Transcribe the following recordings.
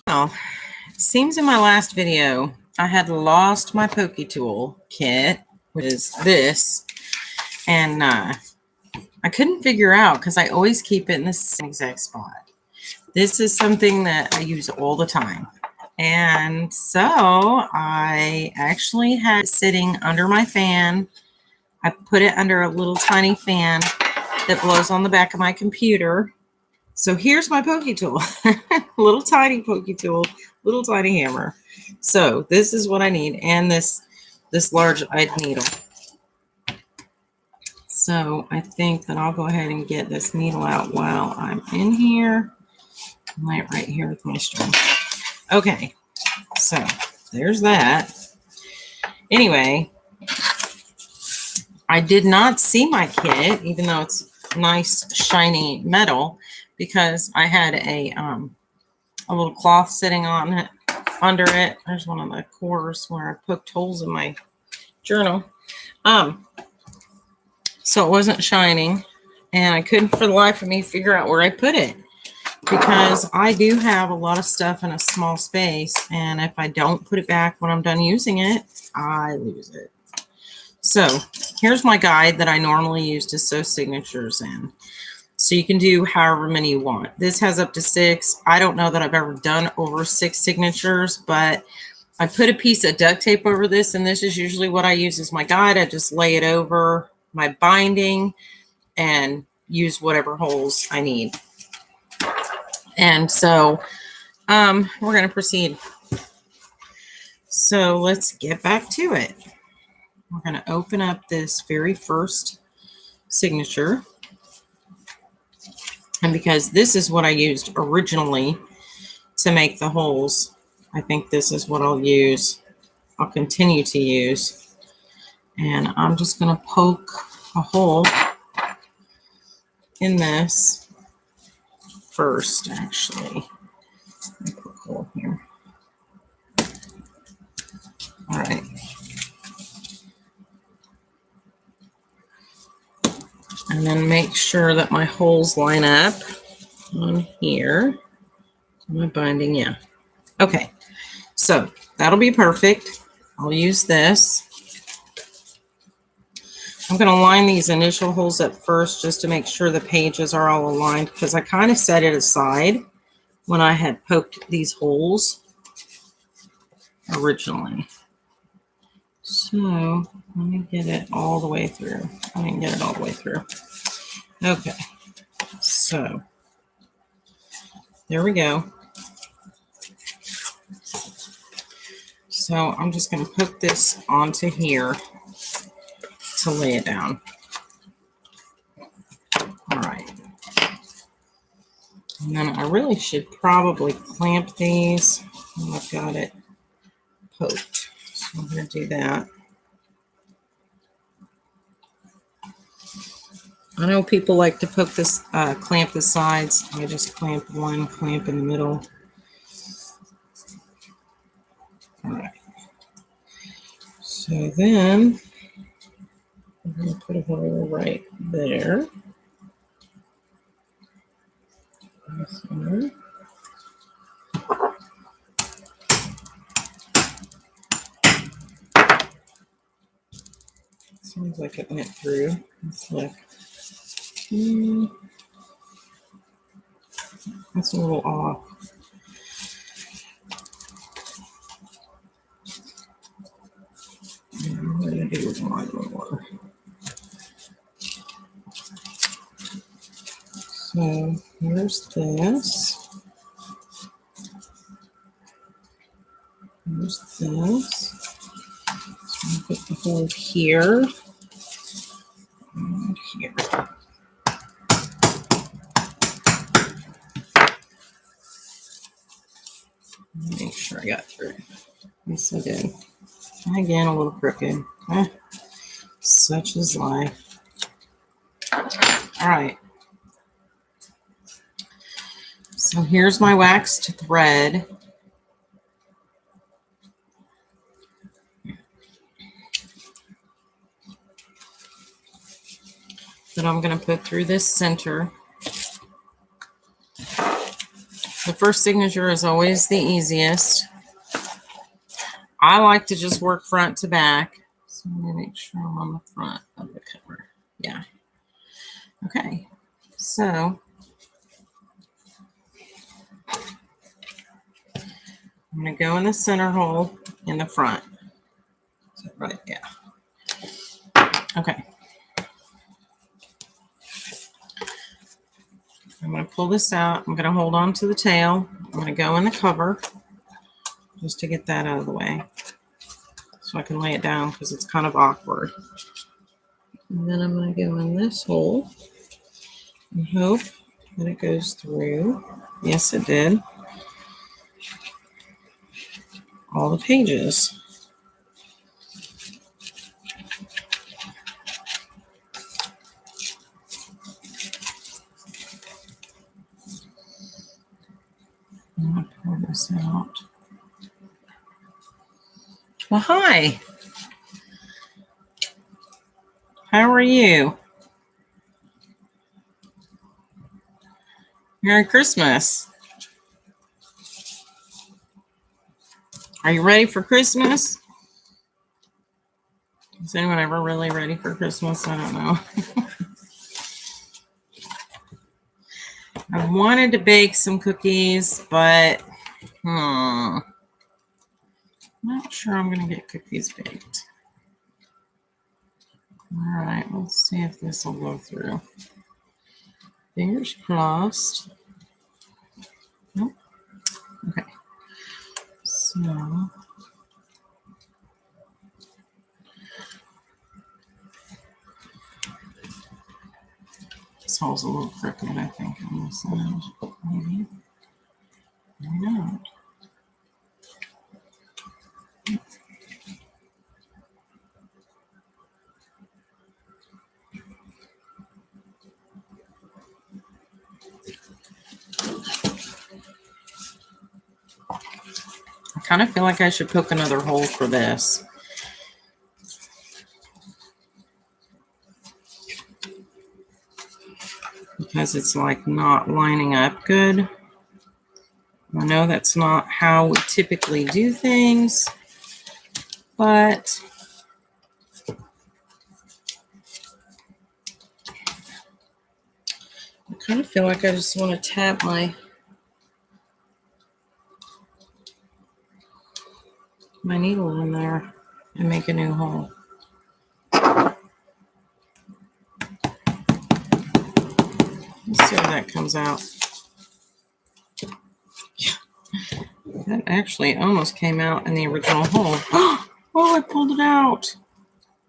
Well, it seems in my last video, I had lost my PokeTool kit, which is this, and I couldn't figure out because I always keep it in the same exact spot. This is something that I use all the time. And so I actually had it sitting under my fan. I put it under a little tiny fan that blows on the back of my computer. So here's my PokeTool, little tiny PokeTool, little tiny hammer. So this is what I need, and this large eyed needle. So I think that I'll go ahead and get this needle out while I'm in here. Lay it right here with my string. Okay, so there's that. Anyway, I did not see my kit, even though it's nice shiny metal, because I had a little cloth sitting on it, under it. There's one of the cores where I poked holes in my journal. So it wasn't shining, and I couldn't for the life of me figure out where I put it, because I do have a lot of stuff in a small space, and if I don't put it back when I'm done using it, I lose it. So here's my guide that I normally use to sew signatures in. So you can do however many you want. This has up to 6. I don't know that I've ever done over 6 signatures, but I put a piece of duct tape over this, and this is usually what I use as my guide. I just lay it over my binding and use whatever holes I need. And so we're going to proceed. So let's get back to it. We're going to open up this very first signature. And because this is what I used originally to make the holes, I think this is what I'll use. I'll continue to use. And I'm just going to poke a hole in this first, actually. Let me poke a hole here. All right. And then make sure that my holes line up on here. My binding, yeah. Okay, so that'll be perfect. I'll use this. I'm going to line these initial holes up first just to make sure the pages are all aligned, because I kind of set it aside when I had poked these holes originally. So let me get it all the way through. I didn't get it all the way through. Okay, so there we go. So I'm just going to put this onto here to lay it down. All right. And then I really should probably clamp these. I've got it poked. So I'm going to do that. I know people like to poke this, clamp the sides. I just clamp one, clamp in the middle. All right. So then I'm going to put a hole right there. Seems like it went through. Let's look. That's a little off. I'm going to do one more. So here's this. Here's this. So I'm going to put the hole here and here. Make sure I got through. Yes, I did. And again, a little crooked. Such is life. All right. So here's my waxed thread. That I'm going to put through this center. The first signature is always the easiest. I like to just work front to back. So let me make sure I'm on the front of the cover. Yeah. Okay. So I'm going to go in the center hole in the front. Is that right? Yeah. Okay. I'm going to pull this out. I'm going to hold on to the tail. I'm going to go in the cover just to get that out of the way so I can lay it down because it's kind of awkward. And then I'm going to go in this hole and hope that it goes through. Yes, it did. All the pages. I'm going to pull this out. Well, hi. How are you? Merry Christmas. Are you ready for Christmas? Is anyone ever really ready for Christmas? I don't know. I wanted to bake some cookies, but not sure I'm going to get cookies baked. All right, let's see if this will go through. Fingers crossed. Nope. Okay. So this hole's a little crooked, I think, on this end. Maybe. Maybe not. I kind of feel like I should poke another hole for this. Because it's like not lining up good. I know that's not how we typically do things, but I kind of feel like I just want to tap my needle in there and make a new hole. Let's see how that comes out. That actually almost came out in the original hole. Oh, I pulled it out.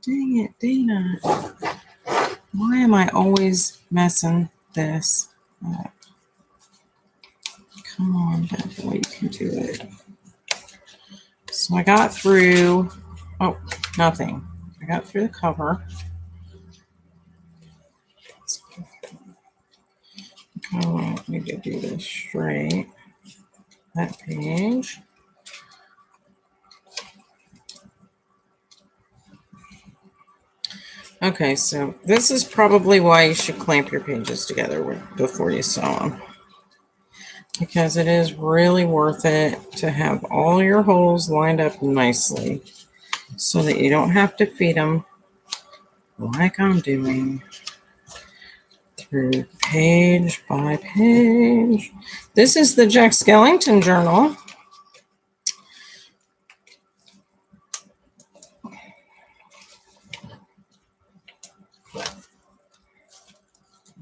Dang it, Dana. Why am I always messing this up? Come on, bad boy, you can do it. So I got through, nothing. I got through the cover. I don't need to do this straight. That page. Okay, so this is probably why you should clamp your pages together before you sew them. Because it is really worth it to have all your holes lined up nicely so that you don't have to feed them like I'm doing through page by page. This is the Jack Skellington journal.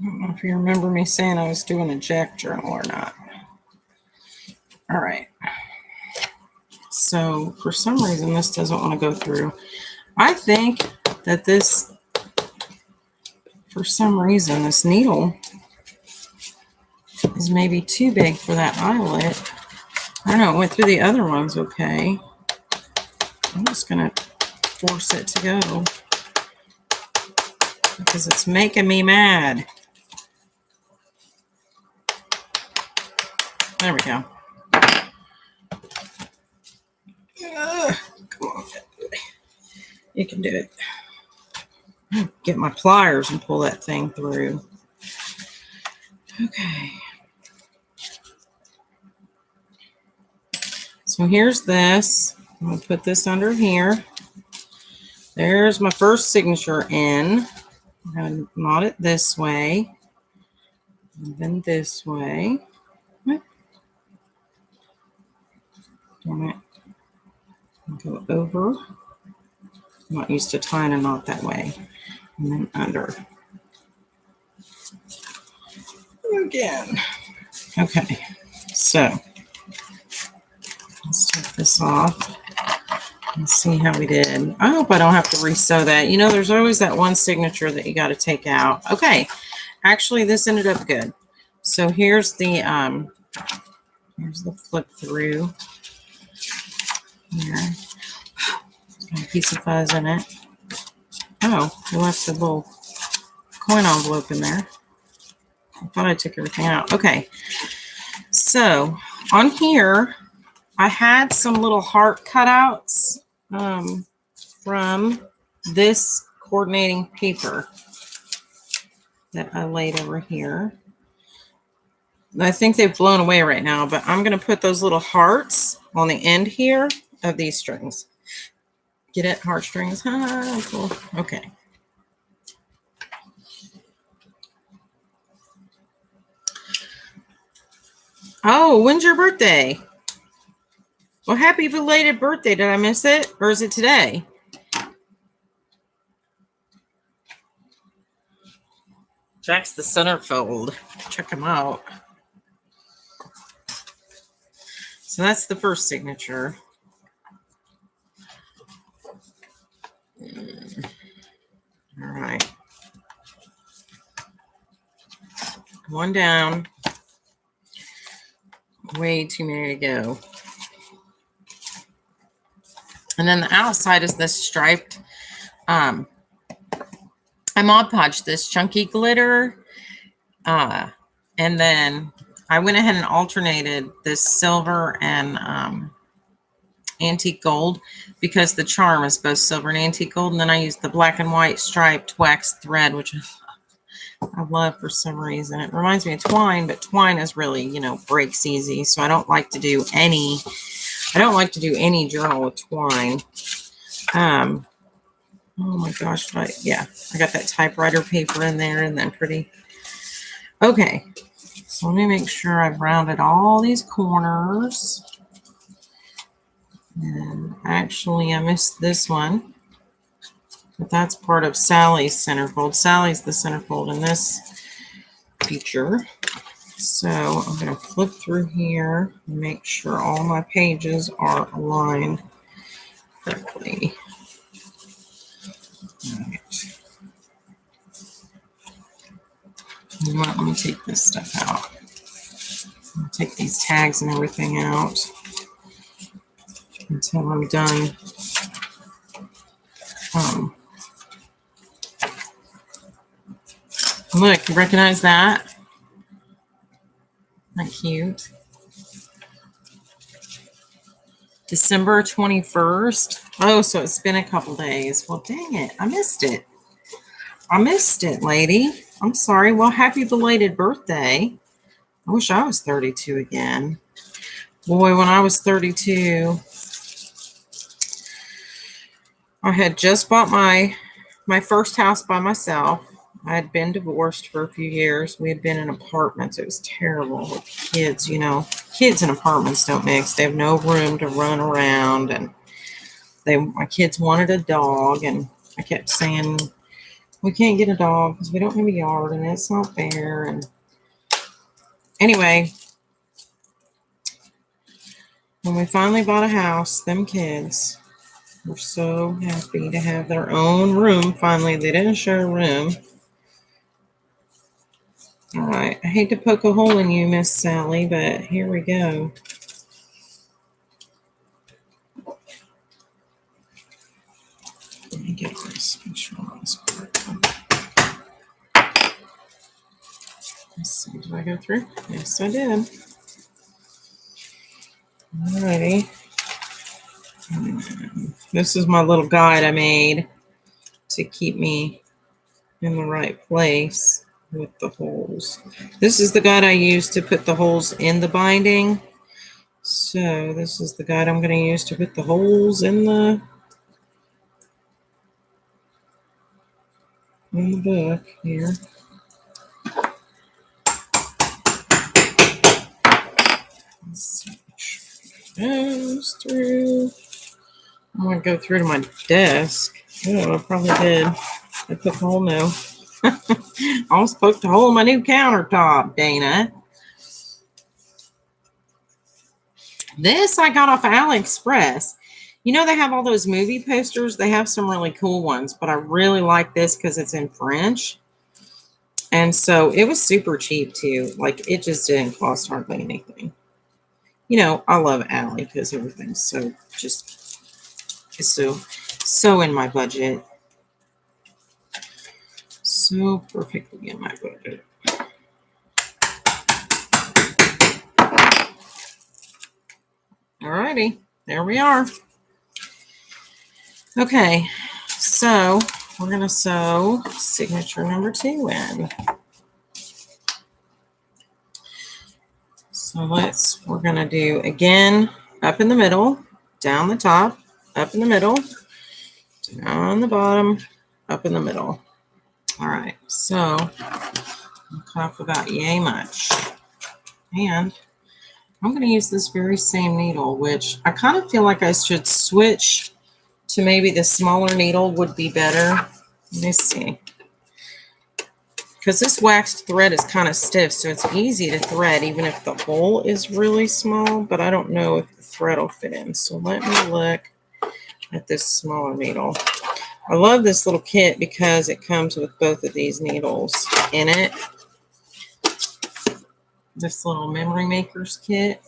I don't know if you remember me saying I was doing a Jack journal or not. All right. So for some reason, this doesn't want to go through. I think that this, for some reason, this needle is maybe too big for that eyelet. I don't know, it went through the other ones okay. I'm just going to force it to go because it's making me mad. There we go. Come on. You can do it. Get my pliers and pull that thing through. Okay. So here's this. I'm going to put this under here. There's my first signature in. I'm going to knot it this way. And then this way. Go over. I'm not used to tying a knot that way. And then under. Again. Okay, so let's take this off and see how we did. I hope I don't have to re-sew that. You know, there's always that one signature that you got to take out. Okay, actually, this ended up good. So here's the flip through here. Got a piece of fuzz in it. Oh, I left a little coin envelope in there. I thought I took everything out. Okay, so on here, I had some little heart cutouts from this coordinating paper that I laid over here. I think they've blown away right now, but I'm going to put those little hearts on the end here of these strings. Get it? Heartstrings. Cool. Okay. Oh, when's your birthday? Well, happy belated birthday. Did I miss it? Or is it today? Jack's the centerfold. Check him out. So that's the first signature. All right. One down. Way too many to go. And then the outside is this striped. I Mod Podged this chunky glitter. And then I went ahead and alternated this silver and antique gold because the charm is both silver and antique gold. And then I used the black and white striped wax thread, which I love for some reason. It reminds me of twine, but twine is really, you know, breaks easy. So I don't like to do any journal with twine. Oh my gosh. Yeah, I got that typewriter paper in there and then pretty. Okay. So let me make sure I've rounded all these corners. And actually I missed this one. But that's part of Sally's centerfold. Sally's the centerfold in this feature. So I'm going to flip through here and make sure all my pages are aligned correctly. All right. Let me take this stuff out. I'll take these tags and everything out until I'm done. Look, you recognize that? Isn't that cute? December 21st. Oh, so it's been a couple days. Well, dang it. I missed it. I missed it, lady. I'm sorry. Well, happy belated birthday. I wish I was 32 again. Boy, when I was 32, I had just bought my first house by myself. I had been divorced for a few years. We had been in apartments. It was terrible with kids, you know. Kids and apartments don't mix. They have no room to run around. And my kids wanted a dog. And I kept saying, we can't get a dog because we don't have a yard and it's not fair. And anyway, when we finally bought a house, them kids were so happy to have their own room. Finally, they didn't share a room. All right, I hate to poke a hole in you, Miss Sally, but here we go. Let me get this. Make sure on this part. Let's see. Did I go through? Yes, I did. Alrighty. This is my little guide I made to keep me in the right place with the holes. This is the guide I used to put the holes in the binding. So this is the guide I'm going to use to put the holes in the book here. Let's see which goes through. I'm going to go through to my desk. Oh, I probably did. I poked a hole now. I almost poked a hole in my new countertop, Dana. This I got off of AliExpress. You know, they have all those movie posters. They have some really cool ones, but I really like this because it's in French. And so it was super cheap too. Like, it just didn't cost hardly anything. You know, I love Ali because everything's so just, it's so in my budget. So perfectly in my budget. Alrighty, there we are. Okay, so we're going to sew signature number 2 in. So we're going to do again, up in the middle, down the top, up in the middle, down the bottom, up in the middle. All right, so I'll cut off about yay much. And I'm going to use this very same needle, which I kind of feel like I should switch to maybe the smaller needle would be better. Let me see. Because this waxed thread is kind of stiff, so it's easy to thread even if the hole is really small, but I don't know if the thread will fit in. So let me look at this smaller needle. I love this little kit because it comes with both of these needles in it. This little Memory Makers kit.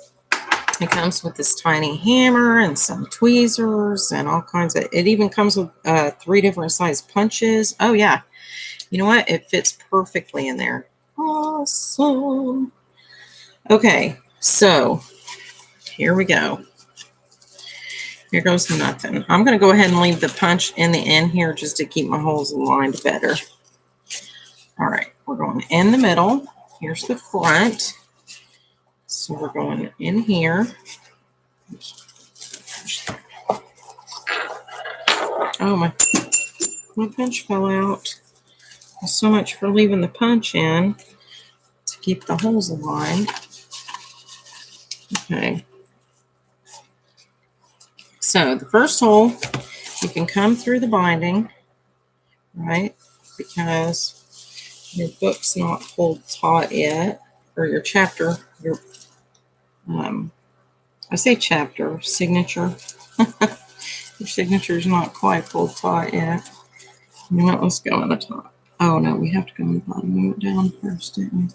It comes with this tiny hammer and some tweezers and all kinds of, it even comes with 3 different size punches. Oh yeah. You know what? It fits perfectly in there. Awesome. Okay, so here we go. Here goes nothing. I'm going to go ahead and leave the punch in the end here just to keep my holes aligned better. All right, we're going in the middle. Here's the front. So we're going in here. Oh, my punch fell out. So much for leaving the punch in to keep the holes aligned. Okay. So the first hole, you can come through the binding, right? Because your book's not pulled taut yet, or your chapter, I say chapter, signature. Your signature's not quite pulled taut yet. You know what? Let's go on the top. Oh no, we have to go on the bottom. We went down first, didn't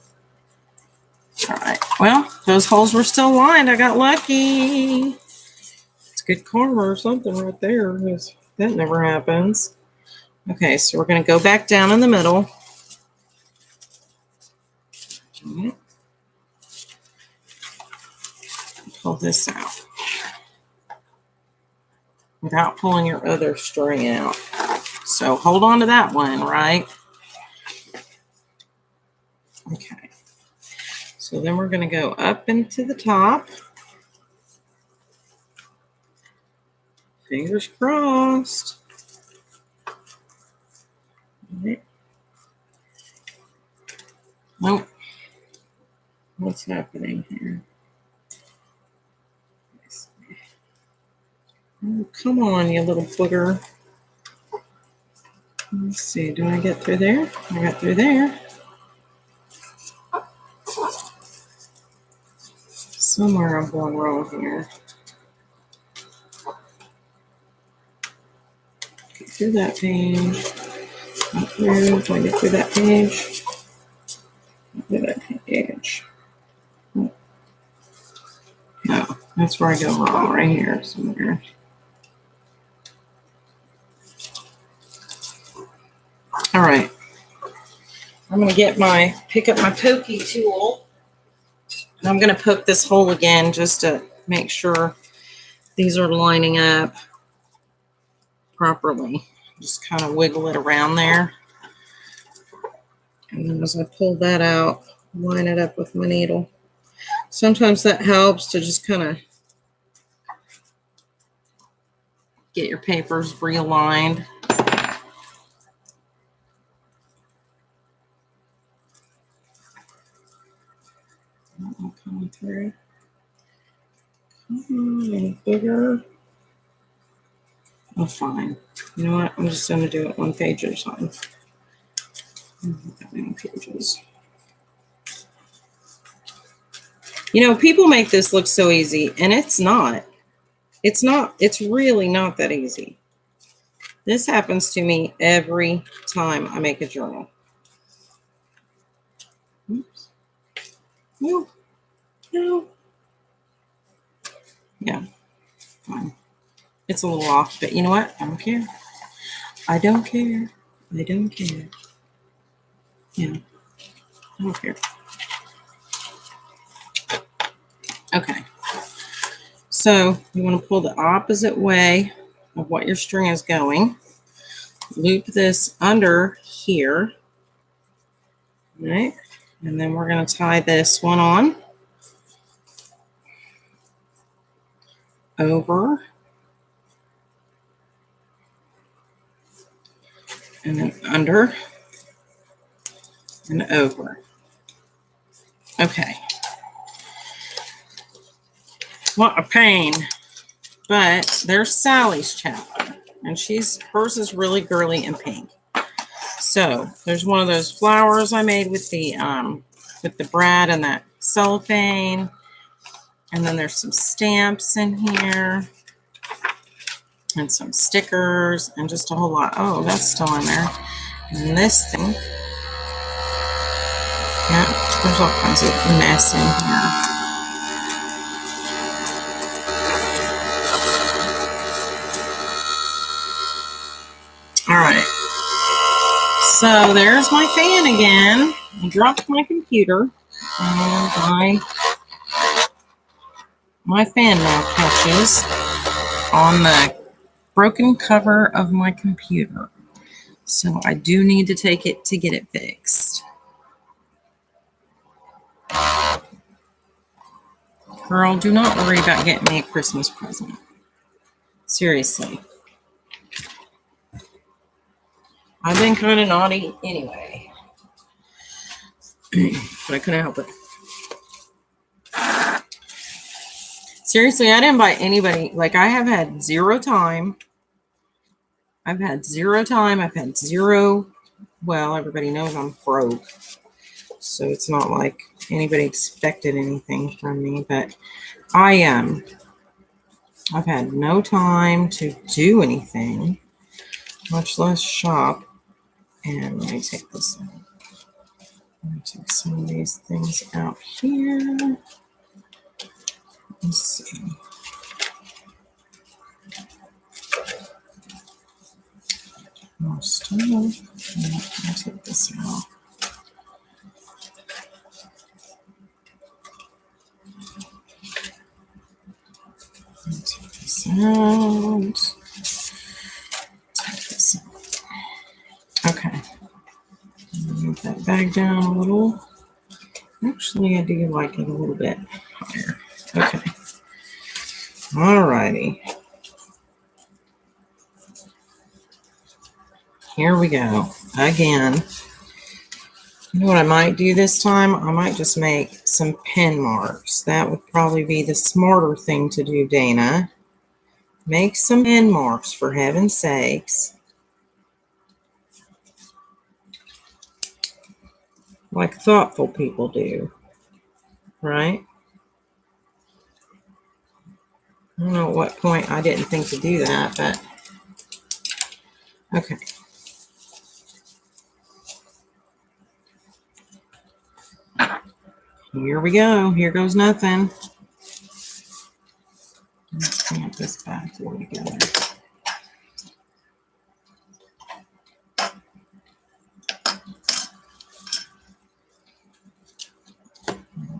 we? All right. Well, those holes were still lined. I got lucky. It's good karma or something right there. Because that never happens. Okay, so we're going to go back down in the middle. Pull this out without pulling your other string out. So hold on to that one, right? Okay. So then we're going to go up into the top. Fingers crossed. Right. Nope. What's happening here? Oh, come on, you little booger. Let's see. Do I get through there? I got through there. Somewhere I'm going wrong here. Get through that page. Not through. Do I get through that page? Not through that page. No, that's where I go wrong. Right here somewhere. All right. I'm going to pick up my pokey tool. And I'm going to poke this hole again just to make sure these are lining up properly. Just kind of wiggle it around there. And then as I pull that out, line it up with my needle. Sometimes that helps to just kind of Get your papers realigned. Coming through. Any bigger? Oh, fine. You know what? I'm just going to do it one page at a time. Many pages. You know, people make this look so easy, and it's not. It's not. It's really not that easy. This happens to me every time I make a journal. Oops. No. No. Yeah. Fine. It's a little off, but you know what? I don't care. I don't care. I don't care. Yeah. I don't care. Okay. So you want to pull the opposite way of what your string is going. Loop this under here. Right? And then we're going to tie this one on. Over. And then under. And over. Okay. What a pain. But there's Sally's chapter. And hers is really girly and pink. So there's one of those flowers I made with the brad and that cellophane. And then there's some stamps in here. And some stickers and just a whole lot. Oh, that's still in there. And this thing. Yeah, there's all kinds of mess in here. All right. So there's my fan again. I dropped my computer and my fan now catches on the broken cover of my computer. So I do need to take it to get it fixed. Girl, do not worry about getting me a Christmas present. Seriously. I've been kind of naughty anyway. But I couldn't help it. Seriously, I didn't buy anybody. Like, I have had zero time. I've had zero. Well, everybody knows I'm broke. So it's not like anybody expected anything from me. But I've had no time to do anything, much less shop. And let me take this out. I'm going to take some of these things out here. Let's see. More stuff. I'll take this out. Take this out. Take this out. Okay. Move that bag down a little. Actually, I do like it a little bit higher. Okay. Alrighty. Here we go. Again. You know what I might do this time? I might just make some pen marks. That would probably be the smarter thing to do, Dana. Make some pen marks, for heaven's sakes. Like thoughtful people do. Right? I don't know at what point I didn't think to do that, but okay. Here we go. Here goes nothing. Let's clamp this back all together.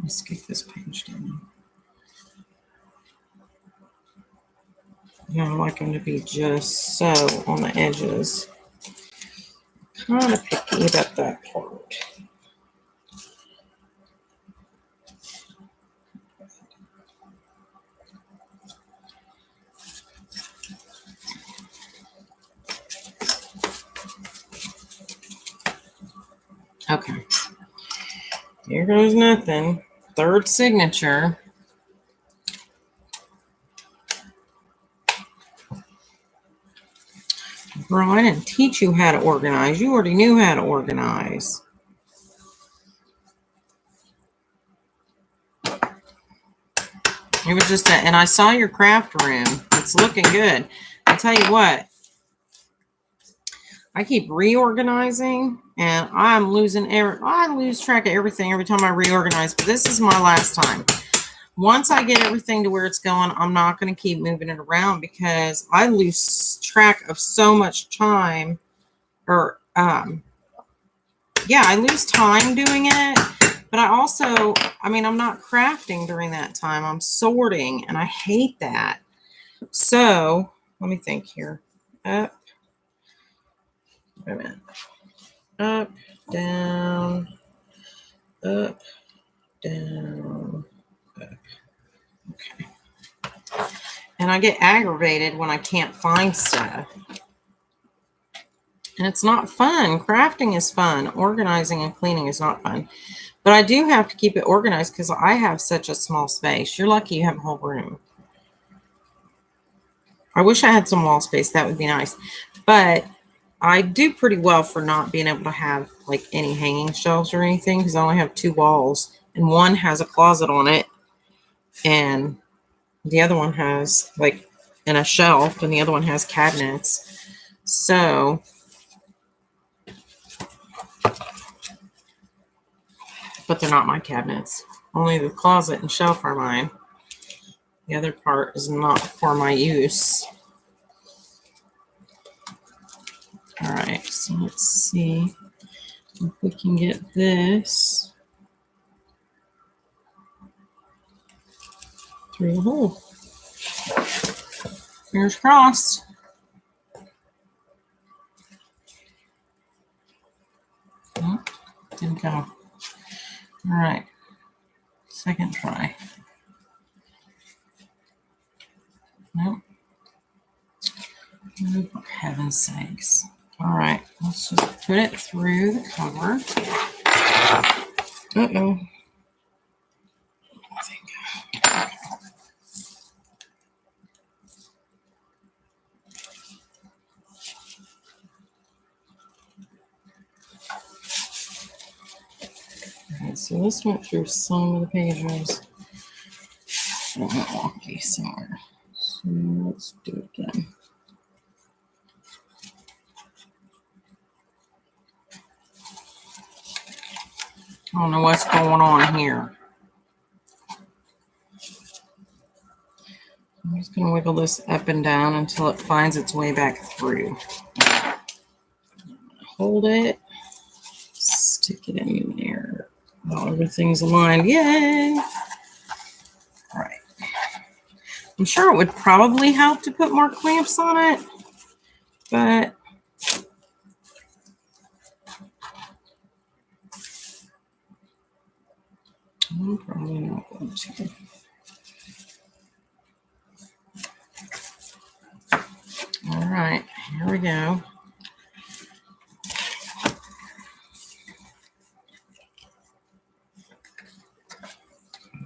Let's get this page down. Now I like them to be just so on the edges. Kind of picky about that part. Here goes nothing. Third signature. Girl, I didn't teach you how to organize. You already knew how to organize. It was just that, and I saw your craft room. It's looking good. I tell you what, I keep reorganizing, and I lose track of everything every time I reorganize. But this is my last time. Once I get everything to where it's going, I'm not going to keep moving it around because I lose track of so much time. Or yeah, I lose time doing it. But I also, I'm not crafting during that time. I'm sorting, and I hate that. So let me think here. Up, wait a minute. Up, down, up, down, up. Okay. And I get aggravated when I can't find stuff. And it's not fun. Crafting is fun. Organizing and cleaning is not fun. But I do have to keep it organized because I have such a small space. You're lucky you have a whole room. I wish I had some wall space. That would be nice. But I do pretty well for not being able to have like any hanging shelves or anything because I only have 2 walls. And one has a closet on it. And the other one has like a shelf. And the other one has cabinets. So... but they're not my cabinets. Only the closet and shelf are mine. The other part is not for my use. All right, so let's see if we can get this through the hole. Fingers crossed. Oh, didn't go. All right, second try. Nope. Oh, for heaven's sakes. All right, let's just put it through the cover. Uh-oh. Okay, so this went through some of the pages. I went wonky somewhere. So let's do it again. I don't know what's going on here. I'm just going to wiggle this up and down until it finds its way back through. Hold it. Stick it in there. Oh, everything's aligned. Yay! All right. I'm sure it would probably help to put more clamps on it, but I'm probably not going to. All right, here we go.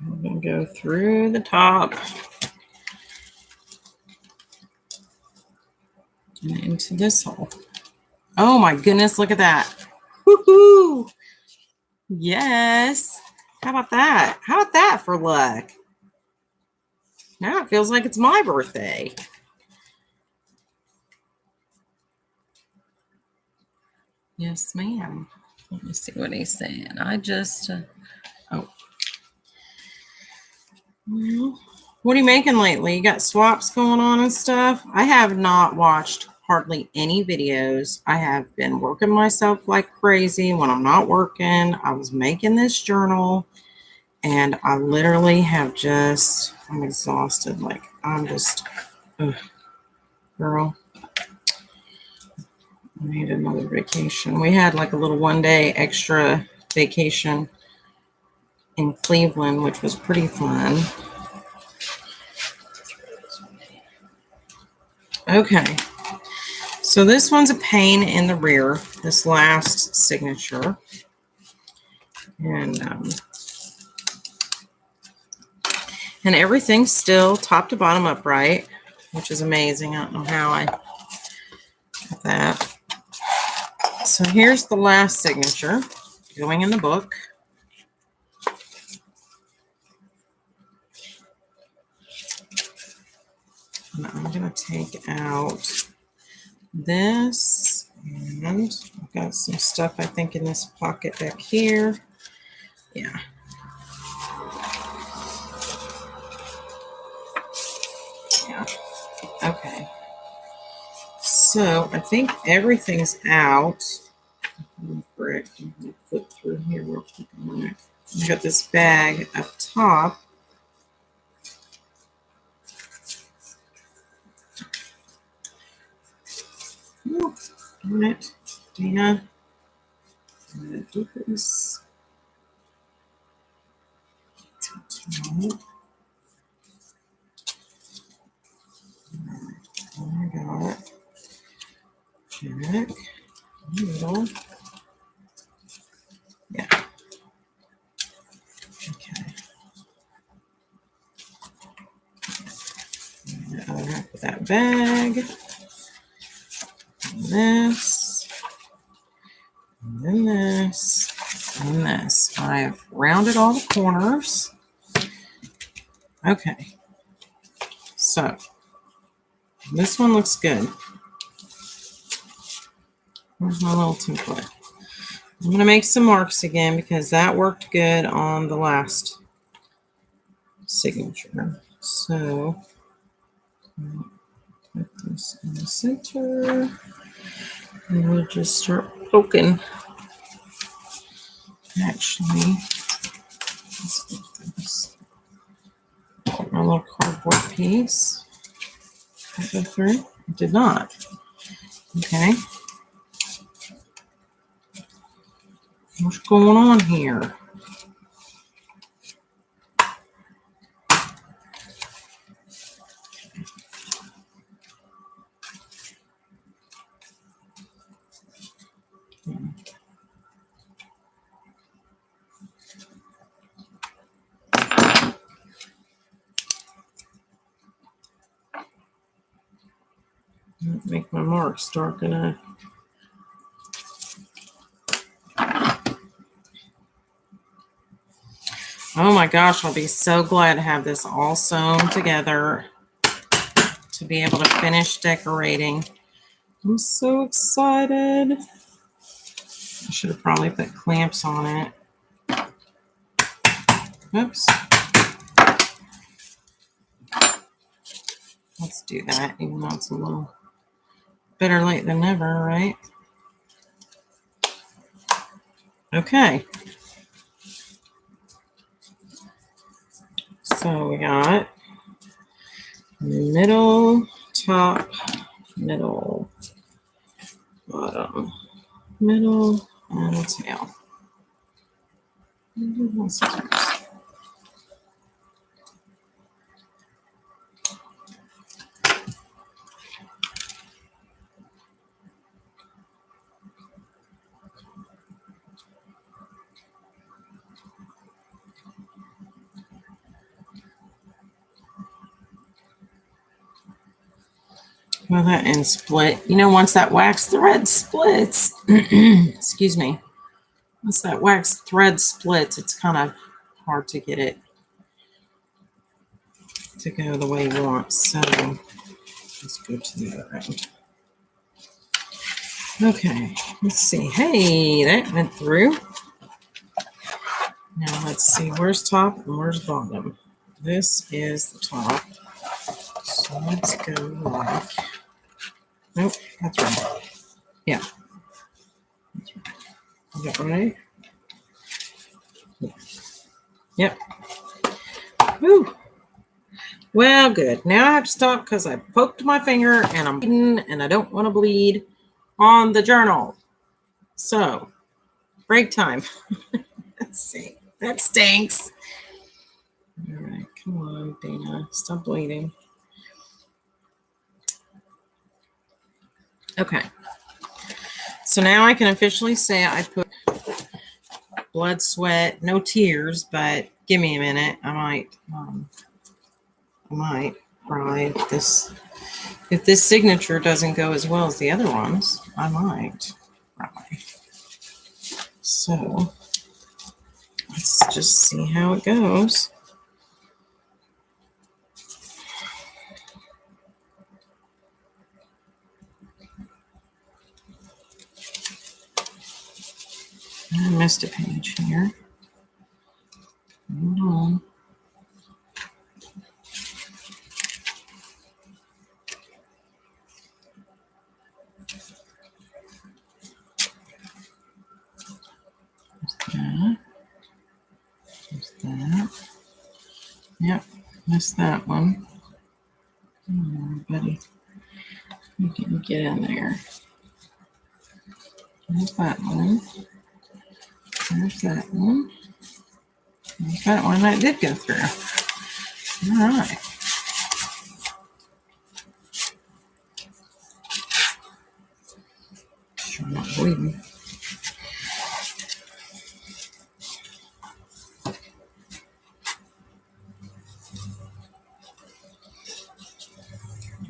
I'm going to go through the top and into this hole. Oh my goodness, look at that. Woohoo! Yes. How about that? How about that for luck? Now it feels like it's my birthday. Yes, ma'am. Let me see what he's saying. I just, oh. Well, what are you making lately? You got swaps going on and stuff? I have not watched hardly any videos. I have been working myself like crazy. When I'm not working, I was making this journal and I literally have just, I'm exhausted. Like, I'm just, ugh, girl. I need another vacation. We had like a little 1-day extra vacation in Cleveland, which was pretty fun. Okay. So this one's a pain in the rear, this last signature. And everything's still top to bottom upright, which is amazing. I don't know how I got that. So here's the last signature going in the book. And I'm going to take out this, and I've got some stuff I think in this pocket back here. Yeah. Yeah. Okay. So I think everything's out. Correct. I'm going to flip through here real quick. I got this bag up top. Oh, darn it, Dana. I'm going to do this. I got it. Check. Middle. Yeah. Okay. Put that bag. And this. And then this. And this. I've rounded all the corners. Okay. So this one looks good. Here's my little template. I'm going to make some marks again because that worked good on the last signature. So put this in the center and we'll just start poking. Actually, let's get this. Put my little cardboard piece. Go through. It did not. Okay. What's going on here? Make my marks dark enough. Oh my gosh, I'll be so glad to have this all sewn together to be able to finish decorating. I'm so excited. I should have probably put clamps on it. Oops. Let's do that, even though it's a little better late than never, right? Okay. So we got middle, top, middle, bottom, middle, and tail. Well, that end split. You know, once that wax thread splits, excuse me, once that wax thread splits, it's kind of hard to get it to go the way you want. So let's go to the other end. Okay, let's see. Hey, that went through. Now let's see, where's top and where's bottom? This is the top. So let's go like, nope, that's right. Yeah. That's right. Is that right? Yeah. Yep. Woo. Well, good. Now I have to stop because I poked my finger and I'm bleeding and I don't want to bleed on the journal. So, break time. Let's see. That stinks. All right. Come on, Dana. Stop bleeding. Okay. So now I can officially say I put blood, sweat, no tears, but give me a minute. I might cry if this signature doesn't go as well as the other ones. I might cry. So let's just see how it goes. I missed a page here. Hold on. There's that. Yep, missed that one. Come on, buddy. You can get in there. There's that one. There's that one. There's that one that did go through. All right. Sure, I'm not bleeding.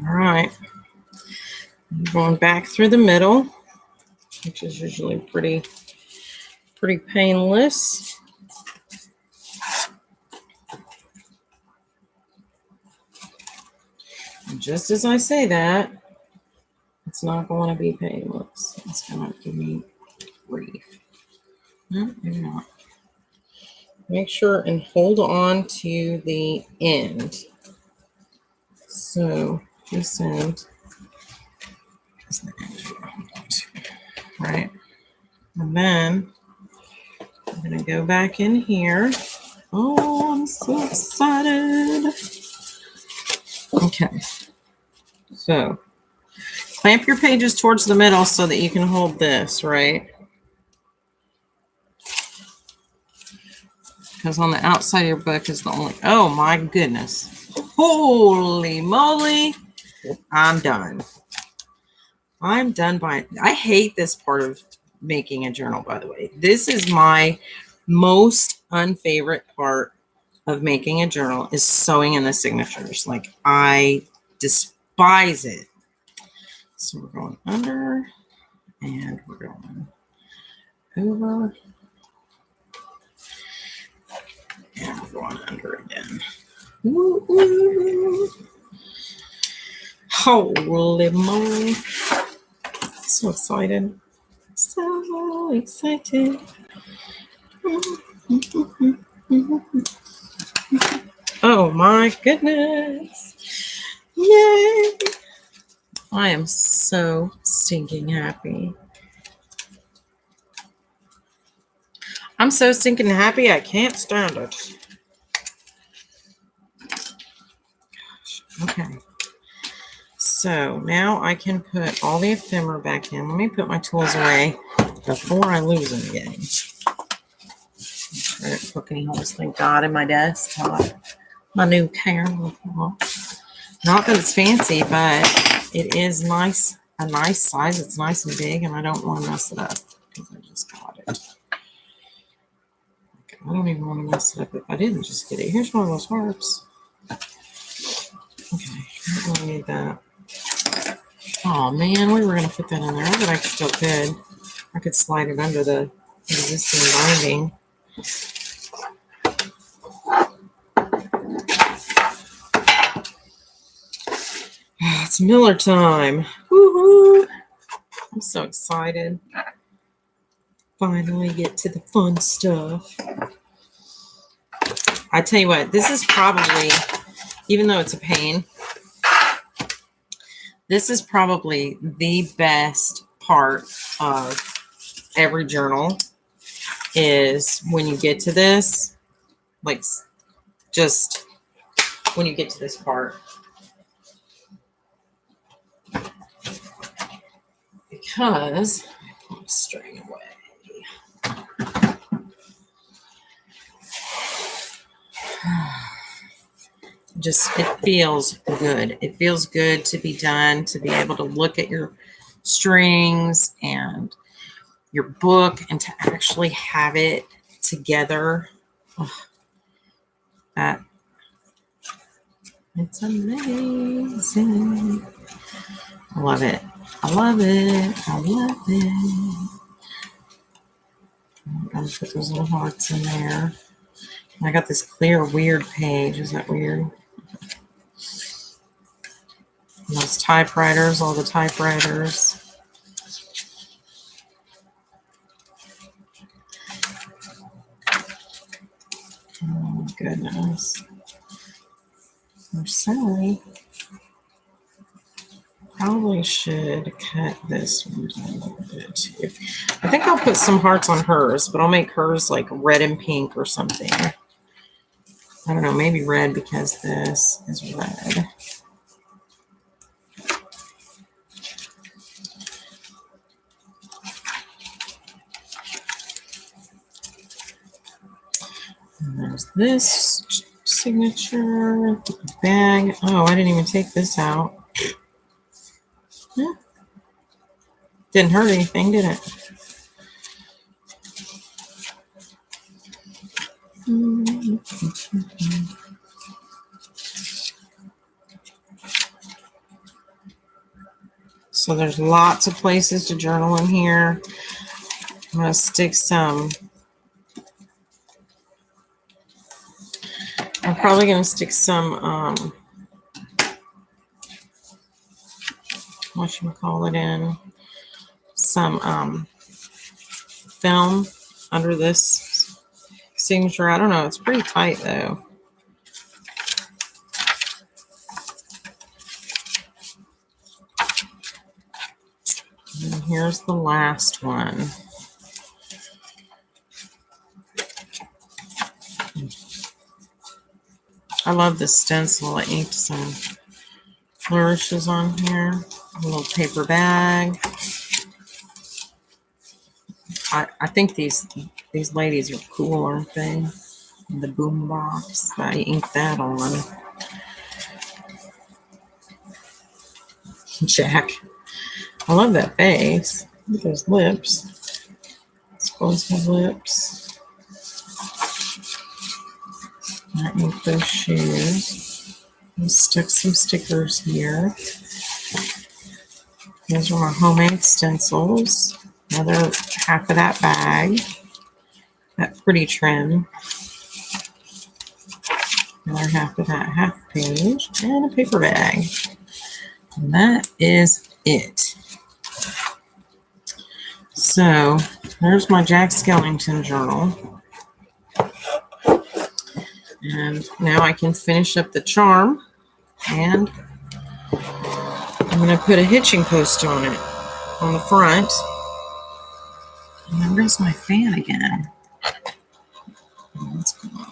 All right. I'm going back through the middle, which is usually pretty painless. And just as I say that, it's not going to be painless. It's going to give me grief. No, maybe not. Make sure and hold on to the end. So this end is the end, right? And then I'm going to go back in here. Oh, I'm so excited. Okay. So clamp your pages towards the middle so that you can hold this, right? Because on the outside of your book is the only, oh my goodness. Holy moly. I'm done. I'm done I hate this part of making a journal, by the way. This is my most unfavorite part of making a journal is sewing in the signatures. Like, I despise it. So we're going under and we're going over. And we're going under again. Woo-woo. Holy moly. So excited. So excited. Oh my goodness. Yay. I am so stinking happy. I'm so stinking happy I can't stand it. Gosh. Okay. So now I can put all the ephemera back in. Let me put my tools away before I lose them again. Poke any holes, thank God, in my desk. My new camera. Not that it's fancy, but it is nice. A nice size. It's nice and big, and I don't want to mess it up because I just got it. Okay, I don't even want to mess it up if I didn't just get it. Here's one of those hearts. Okay, I don't really need that. Oh man, we were gonna put that in there. But I still could. I could slide it under the existing binding. It's Miller time. Woohoo! I'm so excited. Finally get to the fun stuff. I tell you what, this is probably, even though it's a pain, this is probably the best part of every journal is when you get to this, like just when you get to this part. Because I'm straying away. Just, it feels good. It feels good to be done, to be able to look at your strings and your book and to actually have it together. Oh, that it's amazing. I love it. I love it. I love it. I'm gonna put those little hearts in there. I got this clear weird page. Is that weird? And those typewriters, all the typewriters. Oh goodness. I'm sorry. Probably should cut this one down a little bit too. I think I'll put some hearts on hers, but I'll make hers like red and pink or something. I don't know, maybe red because this is red. And there's this signature bag. Oh, I didn't even take this out. Yeah. Didn't hurt anything, did it? So there's lots of places to journal in here. I'm going to stick some. I'm probably going to stick some, whatchamacallit in, some film under this signature. I don't know. It's pretty tight though. And here's the last one. I love this stencil. I inked some flourishes on here. A little paper bag. I think these ladies are cool, aren't they? The boom box. I inked that on. Jack. I love that face. Look at those lips. Supposed to have lips. I inked those shoes. I stuck some stickers here. Those are my homemade stencils. Another half of that bag. That pretty trim. Another half of that half page. And a paper bag. And that is it. So there's my Jack Skellington journal. And now I can finish up the charm. And I'm going to put a hitching post on it, on the front. And then where's my fan again? What's going on?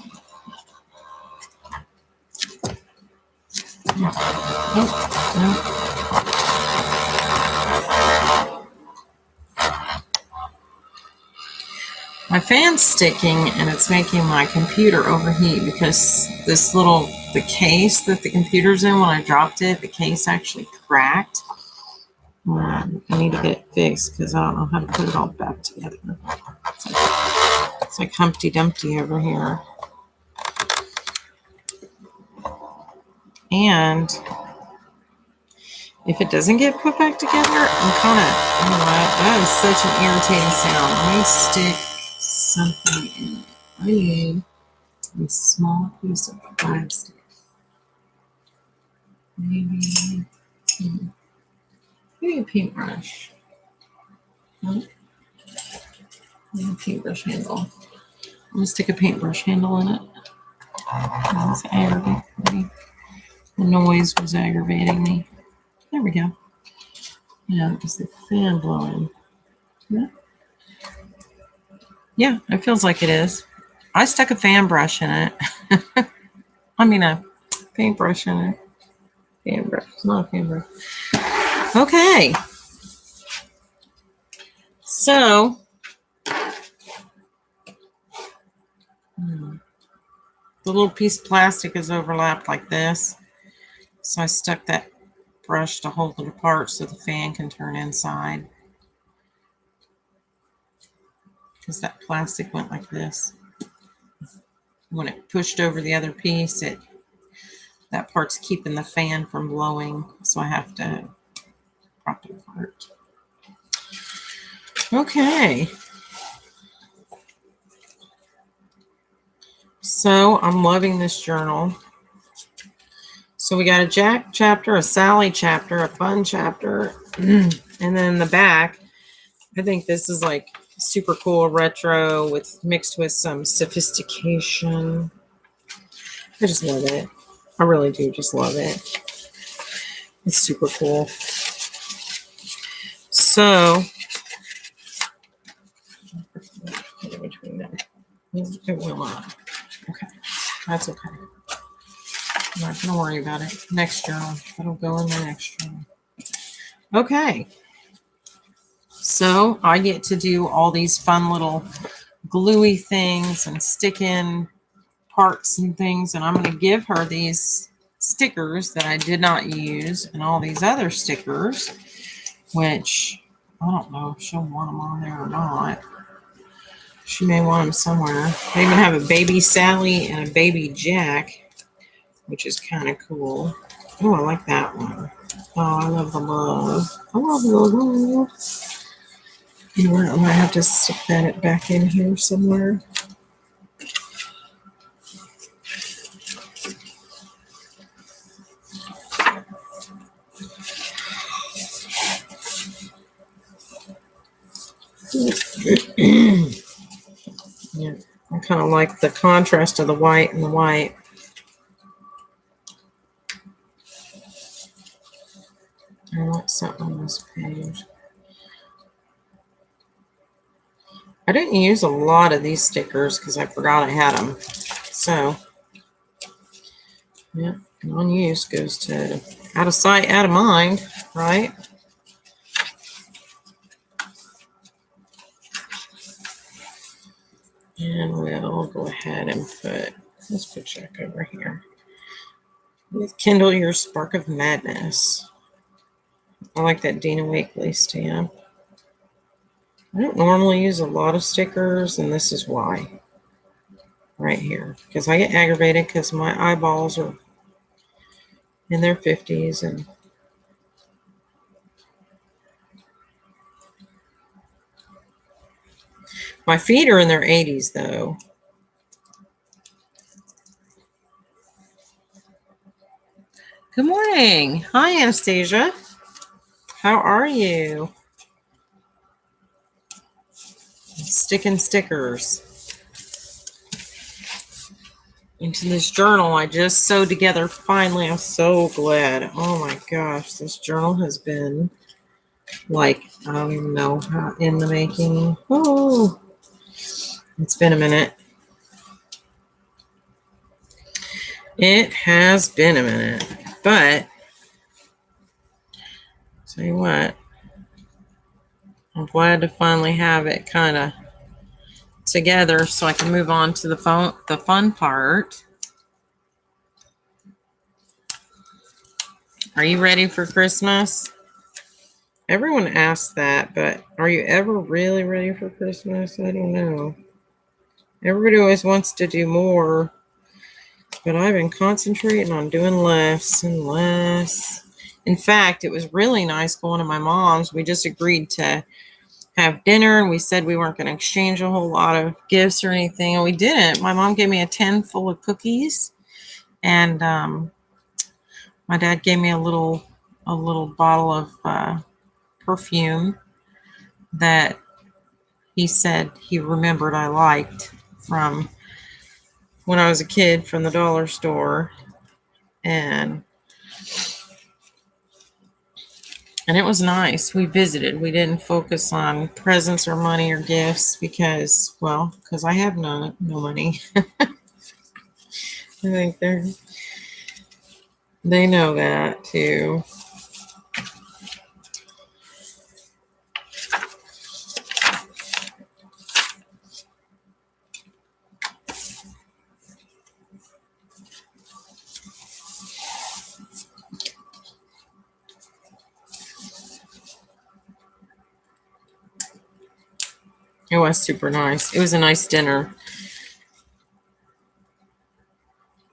No. My fan's sticking and it's making my computer overheat because the case that the computer's in, when I dropped it, the case actually cracked. I need to get it fixed because I don't know how to put it all back together. It's like Humpty Dumpty over here. And if it doesn't get put back together, I'm kind of, you know what, that is such an irritating sound. Let me stick something in it. I need a small piece of plastic. Maybe a paintbrush. Nope. Maybe a paintbrush handle. I'm going to stick a paintbrush handle in it. That's aggravating me. The noise was aggravating me. There we go. Yeah, it's the fan blowing. Yeah, it feels like it is. I stuck a fan brush in it. I mean a paintbrush in it. Fan brush. It's not a fan brush. Okay. So the little piece of plastic is overlapped like this. So I stuck that brush to hold it apart so the fan can turn inside. Because that plastic went like this. when it pushed over the other piece, that part's keeping the fan from blowing, so I have to prop it apart. Okay. So I'm loving this journal. So we got a Jack chapter, a Sally chapter, a fun chapter, and then the back, I think this is like super cool retro with mixed with some sophistication. I just love it. I really do just love it. It's super cool. So between them, it will not. Okay, that's okay. I'm not gonna worry about it. Next journal. It'll go in the next journal. Okay. So I get to do all these fun little gluey things and stick in parts and things, and I'm going to give her these stickers that I did not use and all these other stickers, which I don't know if she'll want them on there or not. She may want them somewhere. They even have a baby Sally and a baby Jack, which is kind of cool. Oh, I like that one. Oh, I love the love. I love the love. You know what? I might have to stick that back in here somewhere. Yeah, I kind of like the contrast of the white and the white. I want something on this page. I didn't use a lot of these stickers because I forgot I had them. So, yeah, unused goes to out of sight, out of mind, right? And we'll go ahead and let's put Jack over here. With Kindle Your Spark of Madness. I like that Dina Wakley stamp. I don't normally use a lot of stickers, and this is why. Right here. Because I get aggravated because my eyeballs are in their 50s and my feet are in their 80s though. Good morning. Hi, Anastasia. How are you? Sticking stickers into this journal I just sewed together finally. I'm so glad. Oh my gosh, this journal has been like, I don't even know how in the making. Oh, it's been a minute. It has been a minute, but tell you what, I'm glad to finally have it kind of together so I can move on to the fun part. Are you ready for Christmas? Everyone asks that, but are you ever really ready for Christmas? I don't know. Everybody always wants to do more, but I've been concentrating on doing less and less. In fact, it was really nice going to my mom's. We just agreed to have dinner, and we said we weren't going to exchange a whole lot of gifts or anything, and we didn't. My mom gave me a tin full of cookies, and my dad gave me a little bottle of perfume that he said he remembered I liked from when I was a kid from the dollar store, and it was nice. We visited. We didn't focus on presents or money or gifts because I have no money. I think they know that too. It was super nice. It was a nice dinner.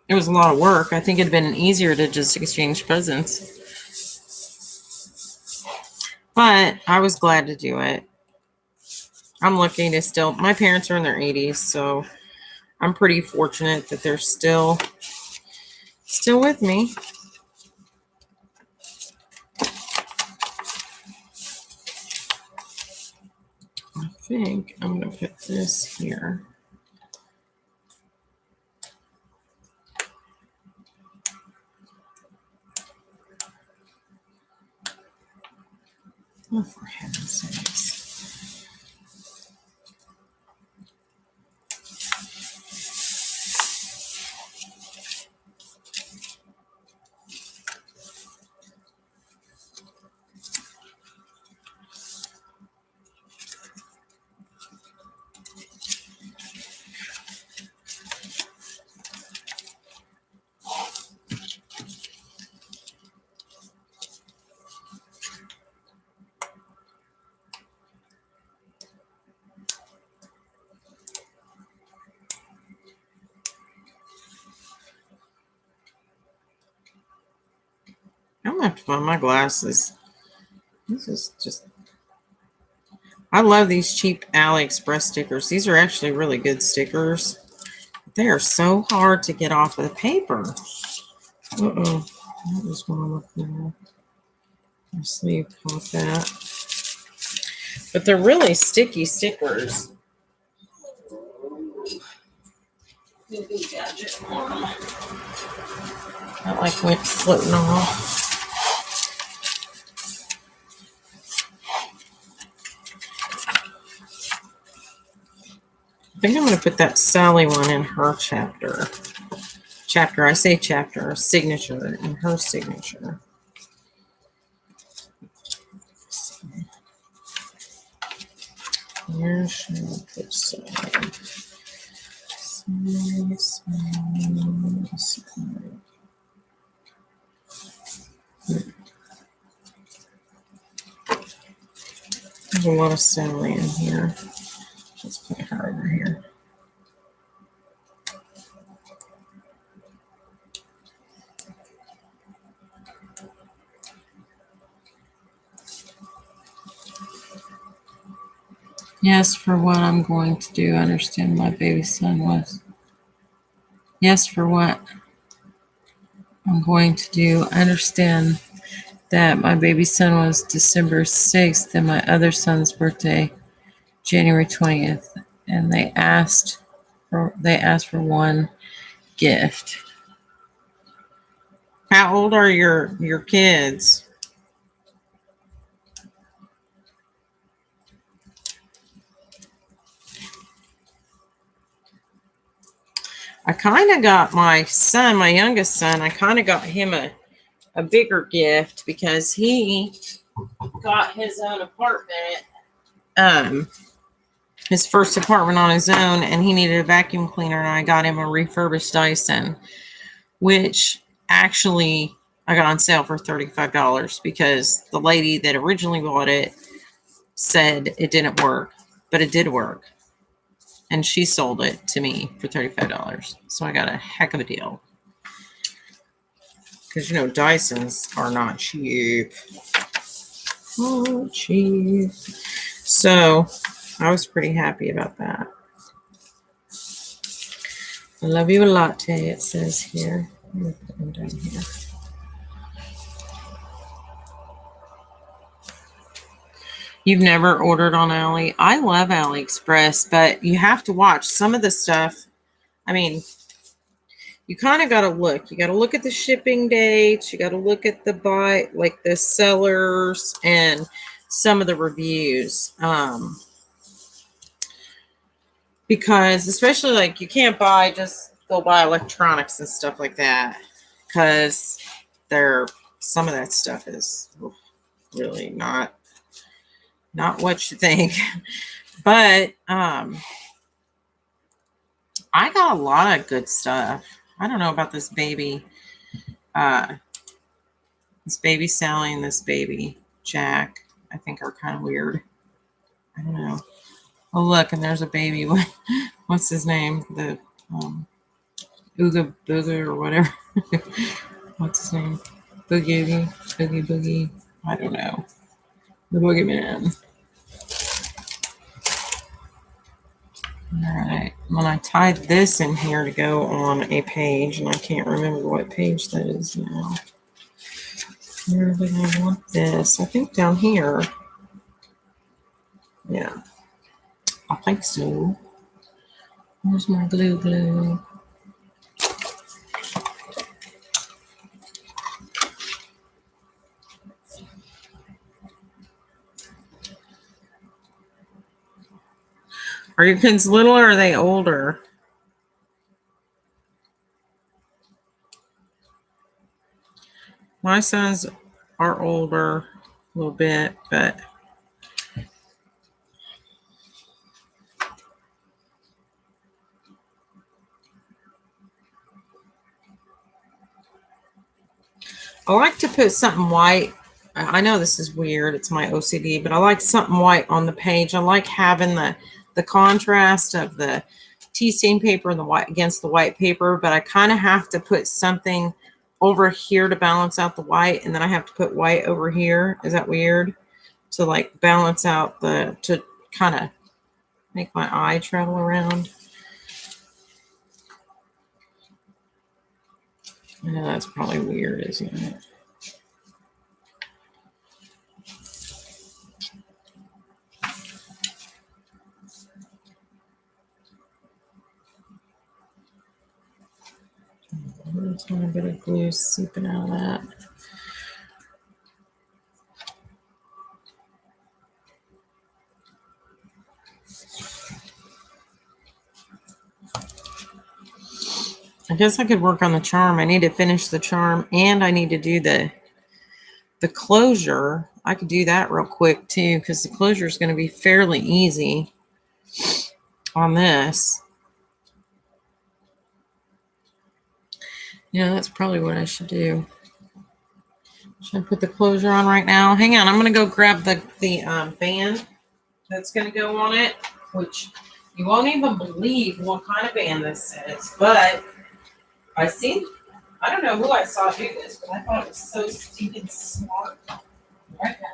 It was a lot of work. I think it'd been easier to just exchange presents. But I was glad to do it. I'm lucky to still, my parents are in their 80s, so I'm pretty fortunate that they're still with me. I think I'm going to put this here. Oh, for heaven's sakes. I'm going to have to find my glasses. This is just... I love these cheap AliExpress stickers. These are actually really good stickers. They are so hard to get off of the paper. Uh-oh. That was one up there. My sleeve caught that. But they're really sticky stickers. That like went floating off. I think I'm going to put that Sally one in her chapter. I say chapter, signature, in her signature. Where should I put Sally? There's a lot of Sally in here. Let's put her over here. Yes, for what I'm going to do. I understand my baby son was. Yes, for what I'm going to do. I understand that my baby son was December 6th and my other son's birthday January 20th, and they asked for one gift. How old are your kids? I kind of got my son, my youngest son, I kind of got him a bigger gift because he got his own apartment, his first apartment on his own, and he needed a vacuum cleaner, and I got him a refurbished Dyson, which actually I got on sale for $35 because the lady that originally bought it said it didn't work, but it did work. And she sold it to me for $35. So I got a heck of a deal. Because, you know, Dysons are not cheap. Oh, cheap. So I was pretty happy about that. I love you a latte, it says here. I'm going to put them down here. You've never ordered on Ali? I love AliExpress, but you have to watch some of the stuff. I mean, you kind of got to look. You got to look at the shipping dates. You got to look at the the sellers and some of the reviews. Because especially like you can't just go buy electronics and stuff like that, because some of that stuff is really not what you think. But I got a lot of good stuff. I don't know about this baby Sally and this baby Jack. I think are kind of weird. I don't know. Oh, look, and there's a baby. What's his name? Ooga Booga or whatever. What's his name? Boogie Boogie. I don't know. The Boogeyman. All right. When I tied this in here to go on a page, and I can't remember what page that is now. Where did I want this? I think down here. Yeah, I think so. Where's my glue? Are your kids little or are they older? My sons are older a little bit, but I like to put something white. I know this is weird. It's my OCD, but I like something white on the page. I like having the contrast of the tea stain paper and the white against the white paper, but I kind of have to put something over here to balance out the white, and then I have to put white over here. Is that weird? To like balance out to kind of make my eye travel around. I know that's probably weird, isn't it? A tiny bit of glue seeping out of that. I guess I could work on the charm. I need to finish the charm and I need to do the closure. I could do that real quick too, because the closure is going to be fairly easy on this. Yeah, that's probably what I should do. Should I put the closure on right now? Hang on, I'm going to go grab the band that's going to go on it, which you won't even believe what kind of band this is, but I don't know who I saw do this, but I thought it was so stinking smart. Right now.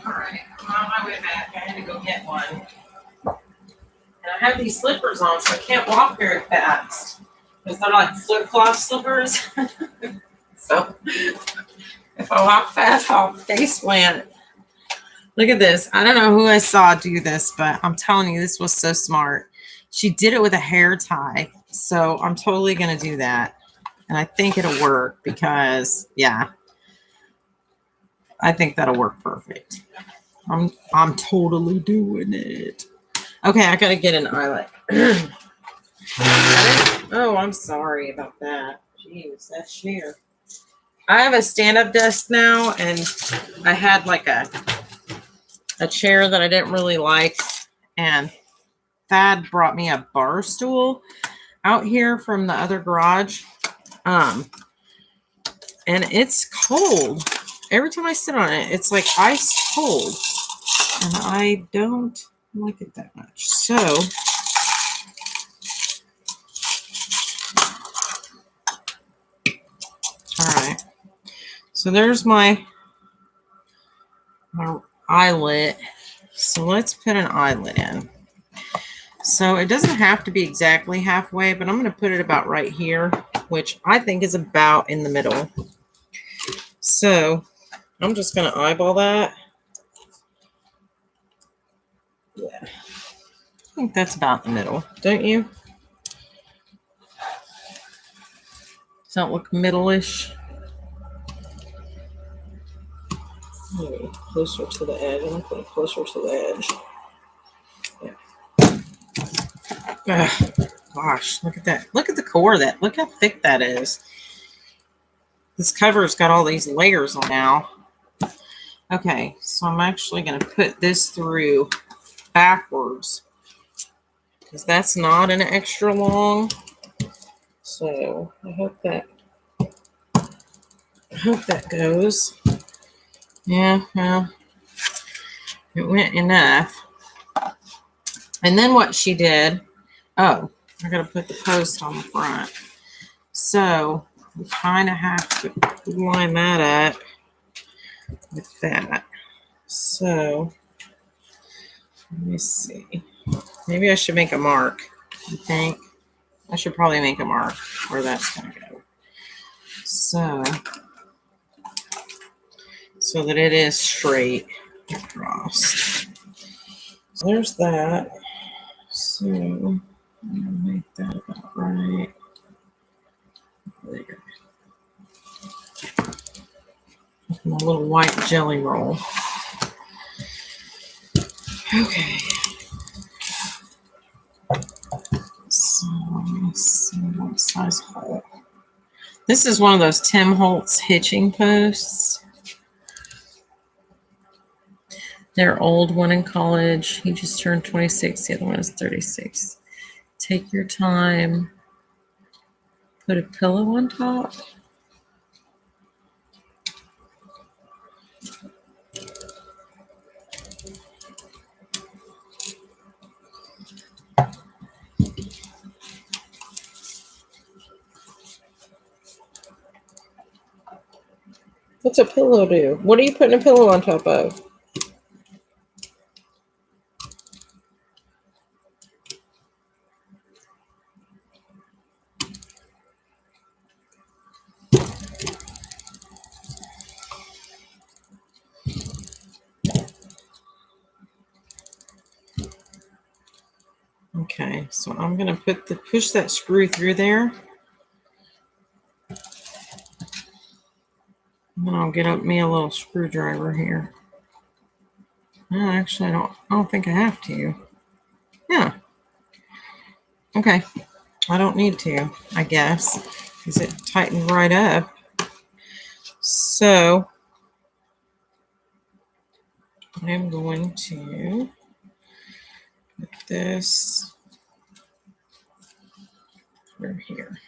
All right, I'm on my way back. I had to go get one. And I have these slippers on, so I can't walk very fast. Because they're like flip-flop slippers. So if I walk fast, I'll face plant. Look at this. I don't know who I saw do this, but I'm telling you, this was so smart. She did it with a hair tie. So I'm totally going to do that. And I think it'll work because, yeah, I think that'll work perfect. I'm totally doing it. Okay, I gotta get an eyelet. Oh, I'm sorry about that. Jeez, that chair. I have a stand-up desk now, and I had like a chair that I didn't really like, and Thad brought me a bar stool out here from the other garage. And it's cold. Every time I sit on it, it's like ice cold. And I don't like it that much. So all right. So there's my eyelet. So let's put an eyelet in. So it doesn't have to be exactly halfway, but I'm going to put it about right here, which I think is about in the middle. So I'm just going to eyeball that. Yeah. I think that's about the middle, don't you? Does that look middle-ish? Maybe closer to the edge. I'm going to put it closer to the edge. Yeah. Gosh, look at that. Look at the core of that. Look how thick that is. This cover's got all these layers on now. Okay, so I'm actually going to put this through backwards because that's not an extra long. So I hope that goes. Yeah, well, it went enough. And then what she did, oh, I got to put the post on the front. So we kind of have to line that up with that. So let me see. Maybe I should make a mark. You think? I should probably make a mark where that's going to go. So that it is straight across. So there's that. So I'm going to make that about right. There. My little white jelly roll. Okay. So let me see what size hole. This is one of those Tim Holtz hitching posts. Their old one in college. He just turned 26. The other one is 36. Take your time. Put a pillow on top. What's a pillow do? What are you putting a pillow on top of? Okay, so I'm going to push that screw through there. And then I'll get up me a little screwdriver here. No, actually, I don't think I have to. Yeah. Okay. I don't need to, I guess, because it tightened right up. So I'm going to put this through here.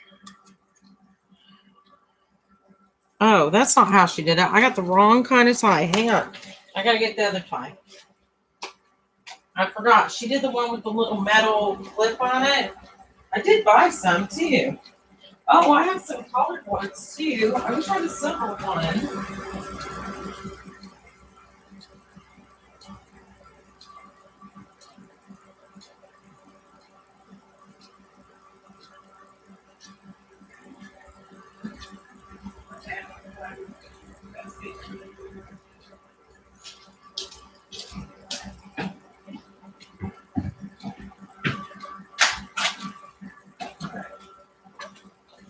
Oh, that's not how she did it. I got the wrong kind of tie. Hang on. I got to get the other tie. I forgot. She did the one with the little metal clip on it. I did buy some too. Oh, I have some colored ones too. I wish I had a silver one.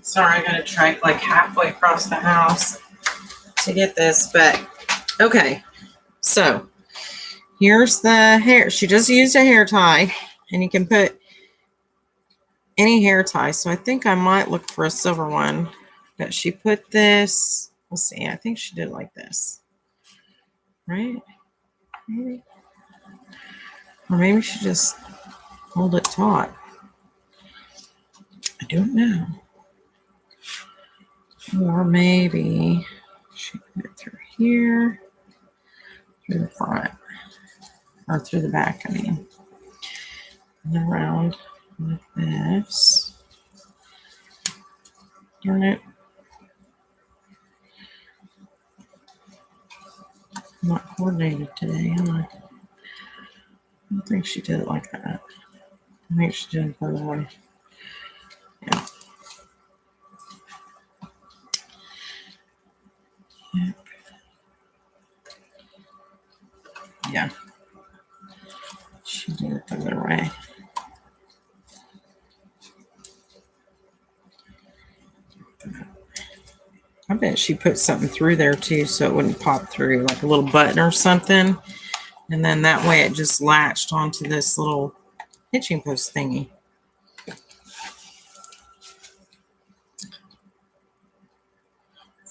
Sorry, I got to trek like halfway across the house to get this, but okay. So here's the hair. She just used a hair tie, and you can put any hair tie. So I think I might look for a silver one, but she put this. Let's see. I think she did it like this, right? Maybe. Or maybe she just hold it taut. I don't know. Or maybe she put it through here, through the front, or through the back, I mean. And then around like this. Darn it. I'm not coordinated today, am I? I don't think she did it like that. I think she did it the other way. Yeah. Yeah. She did it the other way. I bet she put something through there too so it wouldn't pop through, like a little button or something. And then that way it just latched onto this little hitching post thingy.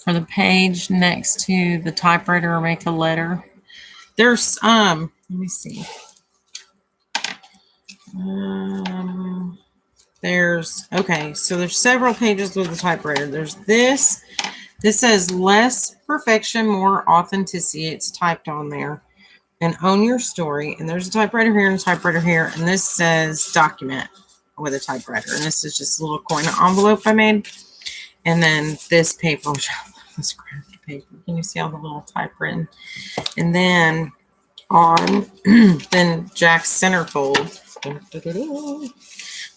For the page next to the typewriter, make a letter. There's, let me see. Okay, so there's several pages with the typewriter. There's this. This says less perfection, more authenticity. It's typed on there. And own your story. And there's a typewriter here and a typewriter here. And this says document with a typewriter. And this is just a little coin envelope I made. And then this paper, which I love this craft paper. Can you see all the little typewritten? And then on then Jack's centerfold.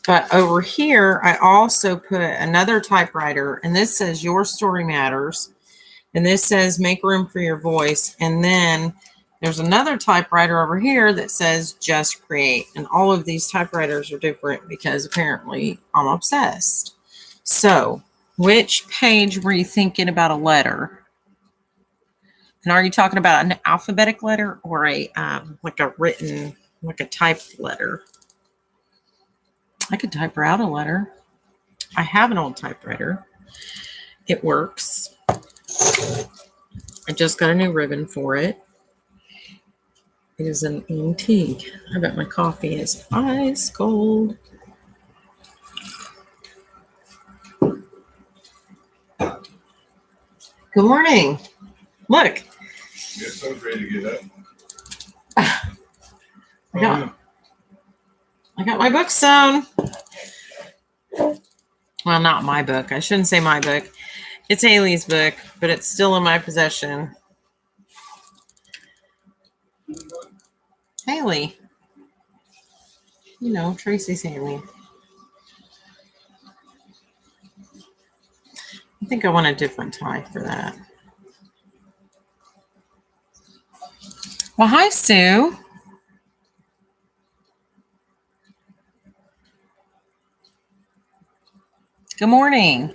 But over here, I also put another typewriter, and this says Your Story Matters. And this says Make Room for Your Voice. And then there's another typewriter over here that says Just Create. And all of these typewriters are different because apparently I'm obsessed. So, which page were you thinking about a letter? And are you talking about an alphabetic letter or a like a written, like a typed letter? I could type out a letter. I have an old typewriter. It works. I just got a new ribbon for it. It is an antique. I bet my coffee is ice cold. Good morning. Look. You're so ready to get up. I got my book sewn. Well, not my book. I shouldn't say my book. It's Haley's book, but it's still in my possession. Haley. You know, Tracy's Haley. I think I want a different tie for that. Well, hi, Sue. Good morning.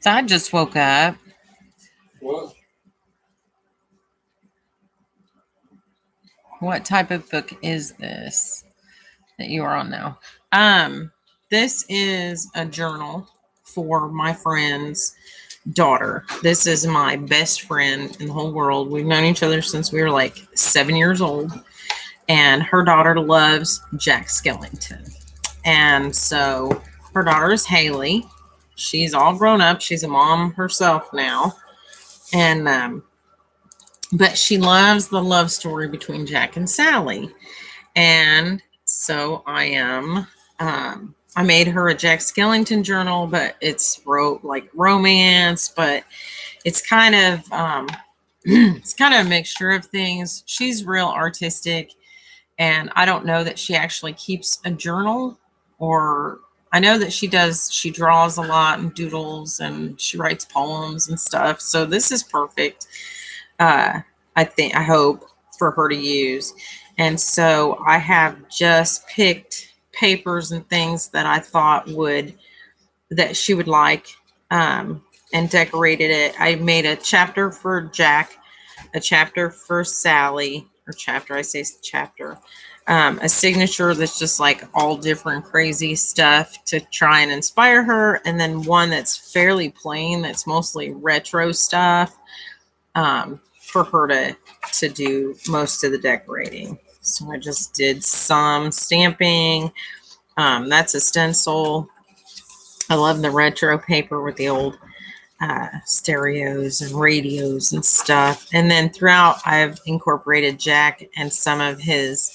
So I just woke up. What? What type of book is this that you are on now? This is a journal for my friend's daughter. This is my best friend in the whole world. We've known each other since we were like 7 years old. And her daughter loves Jack Skellington. And so her daughter is Haley. She's all grown up. She's a mom herself now. And but she loves the love story between Jack and Sally. And so I made her a Jack Skellington journal, but it's like romance, but it's kind of it's kind of a mixture of things. She's real artistic, and I don't know that she actually keeps a journal, or I know that she does. She draws a lot and doodles, and she writes poems and stuff. So this is perfect. I hope for her to use. And so I have just picked papers and things that I thought that she would like, and decorated it. I made a chapter for Jack, a chapter for Sally, a signature that's just like all different crazy stuff to try and inspire her. And then one that's fairly plain, that's mostly retro stuff, for her to do most of the decorating. So I just did some stamping. That's a stencil. I love the retro paper with the old stereos and radios and stuff. And then throughout, I've incorporated Jack and some of his,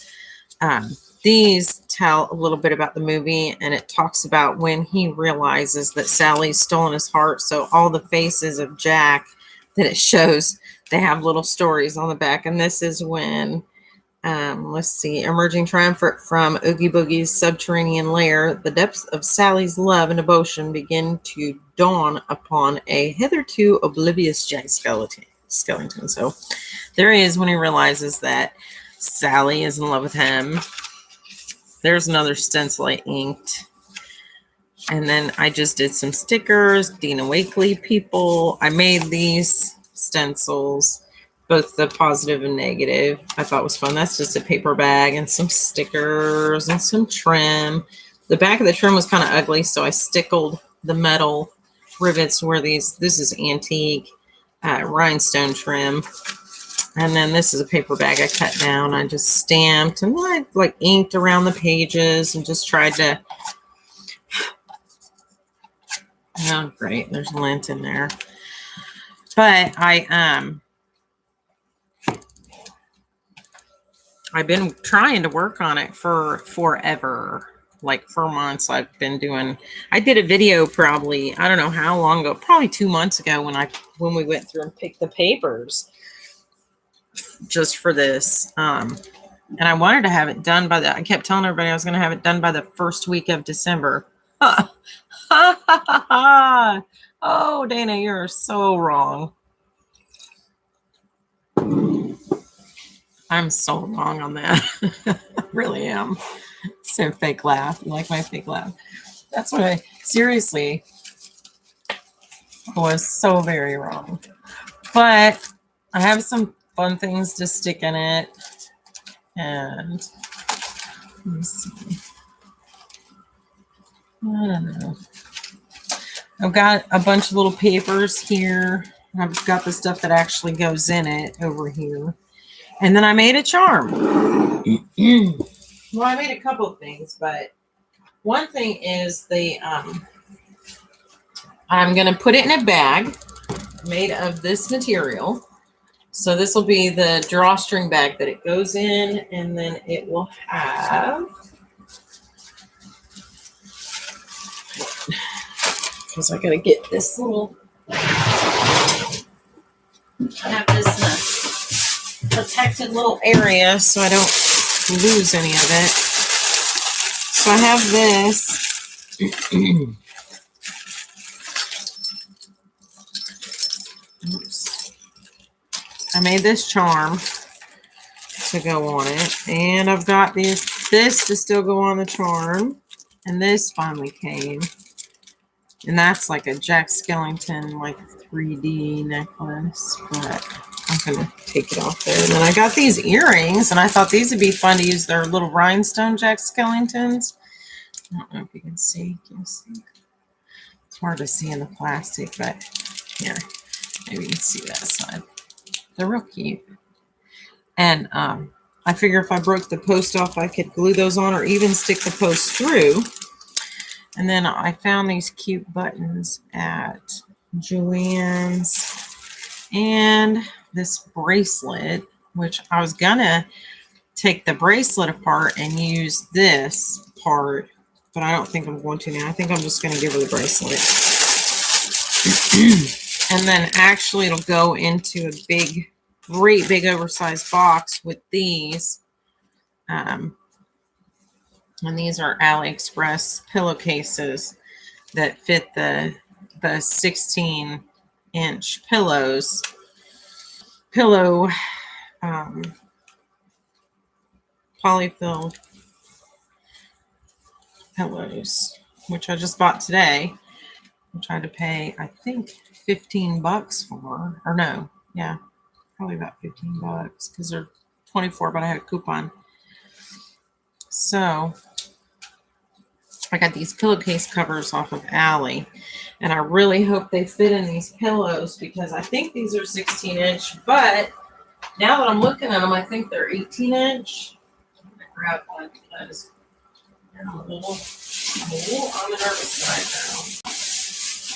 these tell a little bit about the movie, and it talks about when he realizes that Sally's stolen his heart. So all the faces of Jack that it shows, they have little stories on the back. And this is when, let's see, emerging triumphant from Oogie Boogie's subterranean lair, the depths of Sally's love and devotion begin to dawn upon a hitherto oblivious Jack Skellington. So there he is when he realizes that Sally is in love with him. There's another stencil I inked. And then I just did some stickers, Dina Wakley people. I made these stencils, both the positive and negative. I thought was fun. That's just a paper bag and some stickers and some trim. The back of the trim was kind of ugly, so I stickled the metal rivets where this is antique rhinestone trim. And then this is a paper bag I cut down. I just stamped and I like inked around the pages and just tried to. Oh, great. There's lint in there. But I've been trying to work on it for forever. Like for months I've been doing. I did a video probably, I don't know how long ago, probably 2 months ago when we went through and picked the papers just for this. And I wanted to have it done by I kept telling everybody I was going to have it done by the first week of December. Oh, Dana, you're so wrong. I'm so wrong on that. I really am. So fake laugh. You like my fake laugh? That's what seriously, was so very wrong. But I have some fun things to stick in it. And let me see. I don't know. I've got a bunch of little papers here. I've got the stuff that actually goes in it over here. And then I made a charm. Well, I made a couple of things, but one thing is I'm going to put it in a bag made of this material. So this will be the drawstring bag that it goes in, and then it will have, because I got to get this little, I have this protected little area so I don't lose any of it. So I have this. Oops. I made this charm to go on it, and I've got this to still go on the charm, and this finally came, and that's like a Jack Skellington like 3D necklace, but I'm gonna take it off there. And then I got these earrings, and I thought these would be fun to use. They're little rhinestone Jack Skellingtons. I don't know if you can see. Can you see? It's hard to see in the plastic, but here, maybe you can see that side. They're real cute. And I figure if I broke the post off, I could glue those on or even stick the post through. And then I found these cute buttons at Joann's, and this bracelet, which I was gonna take the bracelet apart and use this part, but I don't think I'm going to now. I think I'm just going to give her the bracelet. And then actually it'll go into a big, great big oversized box with these. And these are AliExpress pillowcases that fit the 16-inch pillow polyfill pillows, which I just bought today. I tried to pay, I think, $15 for, or no, yeah, probably about $15 because they're 24, but I had a coupon. So I got these pillowcase covers off of Ali, and I really hope they fit in these pillows because I think these are 16-inch, but now that I'm looking at them, I think they're 18-inch. I'm gonna grab one because I'm a little on the nervous side now.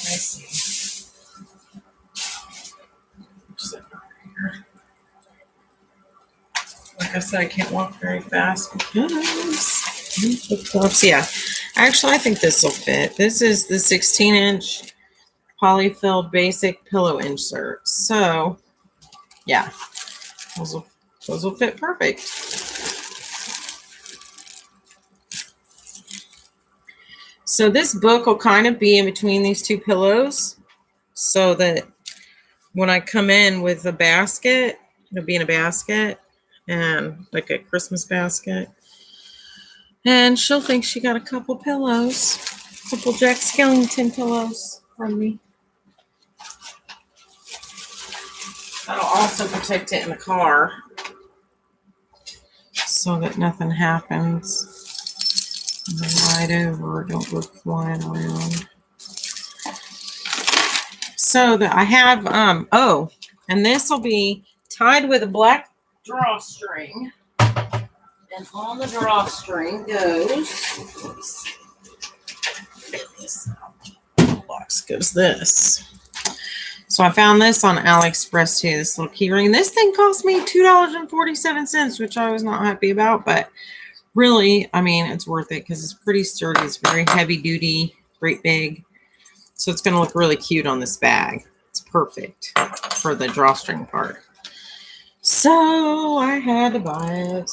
I see. Like I said, I can't walk very fast because yeah. Actually, I think this will fit. This is the 16-inch polyfill basic pillow insert. So yeah, those will fit perfect. So this book will kind of be in between these two pillows so that when I come in with a basket, it'll be in a basket and like a Christmas basket. And she'll think she got a couple pillows, a couple Jack Skellington pillows from me. That'll also protect it in the car so that nothing happens. Right over, don't go flying around. So that I have, and this will be tied with a black drawstring. And on the drawstring goes this. So I found this on AliExpress too, this little key ring. This thing cost me $2.47, which I was not happy about, but really, I mean, it's worth it because it's pretty sturdy. It's very heavy duty, great big. So it's going to look really cute on this bag. It's perfect for the drawstring part. So I had to buy it.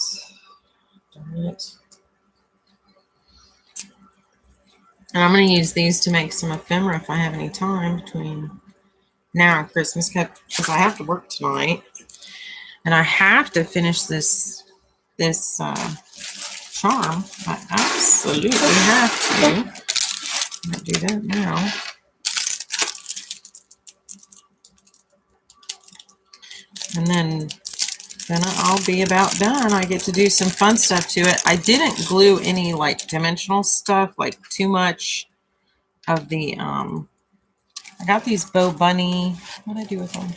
Darn it. And I'm going to use these to make some ephemera if I have any time between now and Christmas, because I have to work tonight. And I have to finish this charm. I absolutely have to. I'm going to do that now. And then I'll be about done. I get to do some fun stuff to it. I didn't glue any like dimensional stuff, like too much of the, I got these Bo Bunny, what did I do with them?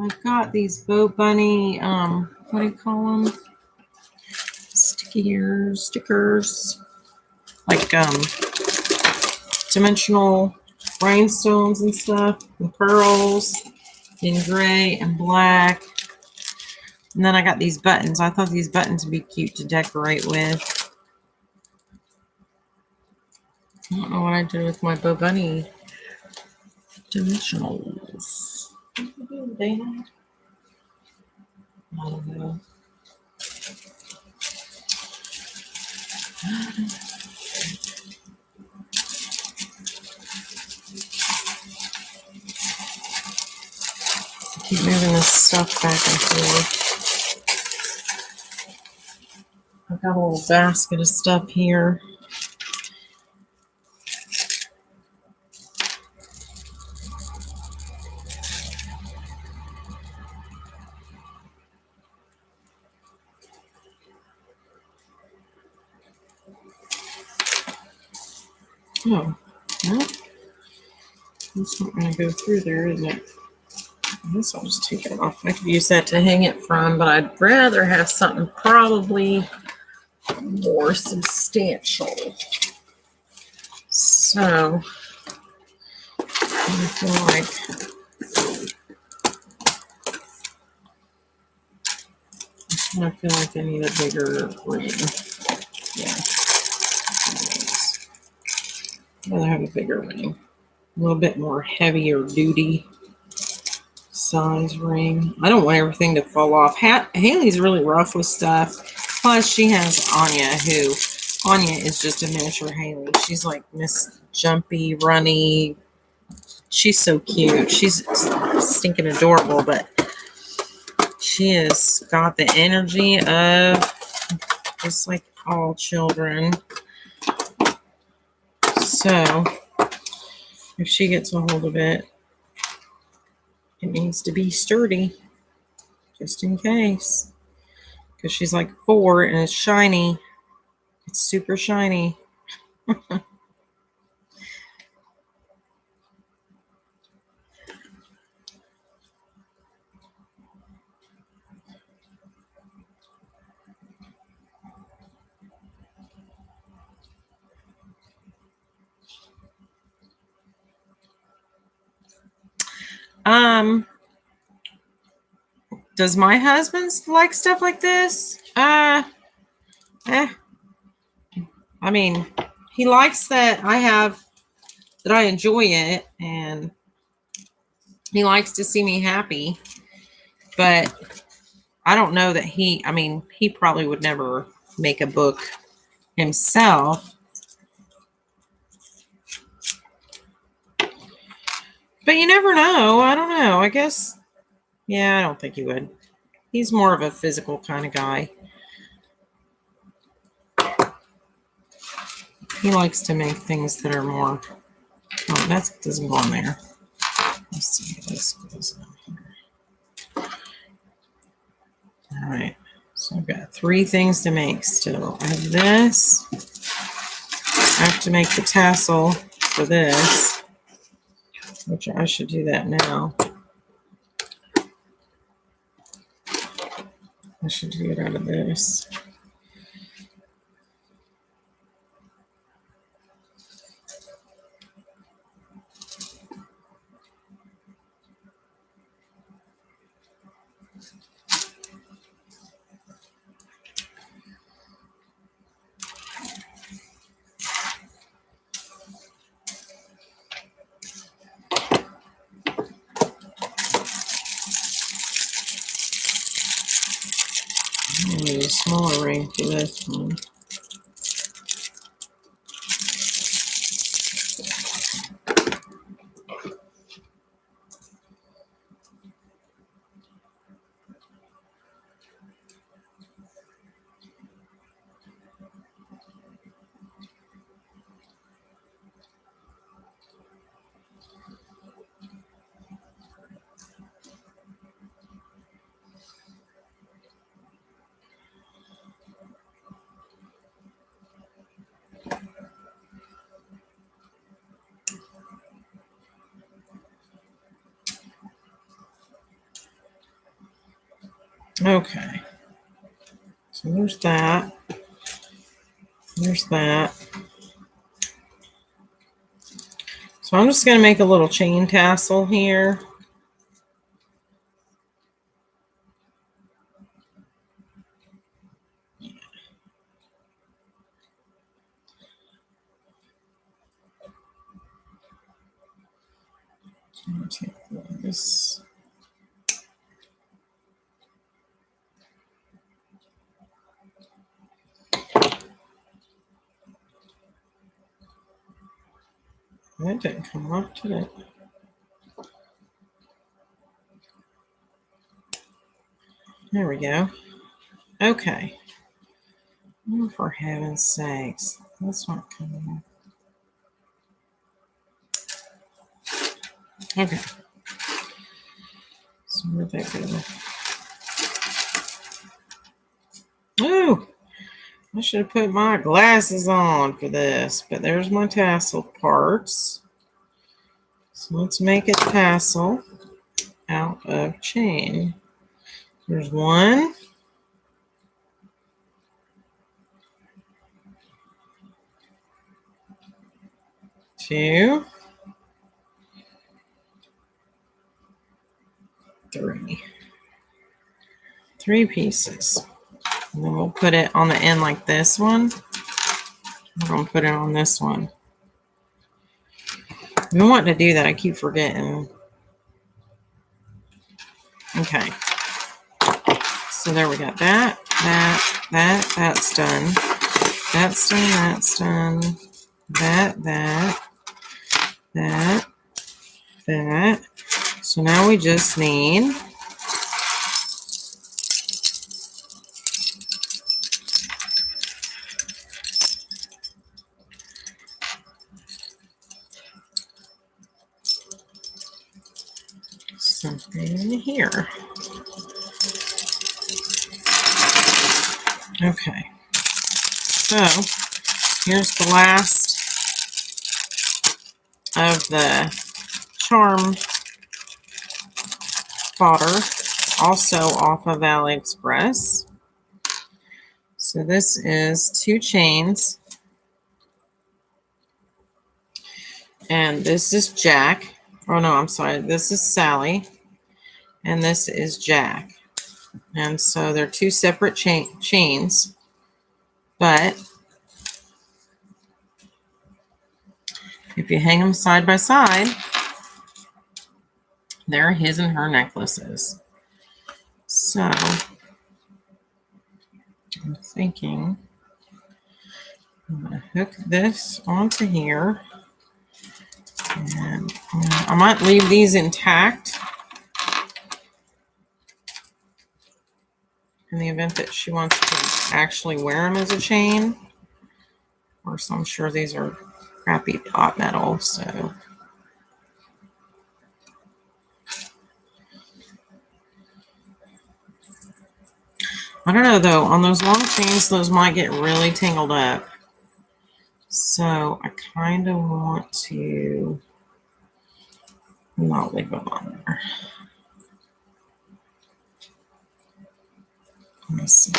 I got these Bo Bunny, what do you call them? Stickers, like, dimensional rhinestones and stuff, and pearls in gray and black. And then I got these buttons. I thought these buttons would be cute to decorate with. I don't know what I did with my Bo Bunny dimensionals. What did I do with Dana? I don't know. Keep moving this stuff back and forth. I've got a little basket of stuff here. Oh, no. It's not going to go through there, is it? I guess I'll just take it off. I could use that to hang it from, but I'd rather have something probably more substantial. So, I feel like I need a bigger ring. Yeah. I'd rather have a bigger ring. A little bit more heavier duty size ring. I don't want everything to fall off. Haley's really rough with stuff. Plus, she has Anya, Anya is just a miniature Haley. She's like Miss Jumpy, Runny. She's so cute. She's stinking adorable, but she has got the energy of just like all children. So, if she gets a hold of it, it needs to be sturdy, just in case. Because she's like 4 and it's shiny. It's super shiny. Does my husband like stuff like this? I mean, he likes that I enjoy it, and he likes to see me happy, but I don't know that he probably would never make a book himself. But you never know. I don't know. I guess, yeah, I don't think he would. He's more of a physical kind of guy. He likes to make things that are more, oh, that doesn't go on there. Let's see if this goes on here. All right. So I've got 3 things to make still. I have this. I have to make the tassel for this, which I should do that now. I should do it out of this. I need a smaller ring for this one. Okay. So there's that. There's that. So I'm just going to make a little chain tassel here. Take this. That didn't come off, did it? There we go. Okay. Oh, for heaven's sakes. That's not coming off. Okay. So where'd that go? Oh! I should have put my glasses on for this, but there's my tassel parts. So let's make a tassel out of chain. There's one. Two. Three. 3 pieces. And then we'll put it on the end like this one. We're going to put it on this one. I've been wanting to do that. I keep forgetting. Okay. So there we got that, that's done. That's done, that's done. That. So now we just need something here. Okay. So here's the last of the charm fodder, also off of AliExpress. So this is 2 chains. And this is Jack. Oh no, I'm sorry. This is Sally. And this is Jack. And so they're 2 separate chains. But if you hang them side by side, they're his and her necklaces. So I'm thinking I'm going to hook this onto here. And I might leave these intact in the event that she wants to actually wear them as a chain. Of course, I'm sure these are crappy pot metal, so. I don't know though, on those long chains, those might get really tangled up. So I kind of want to not leave them on there. Let's see.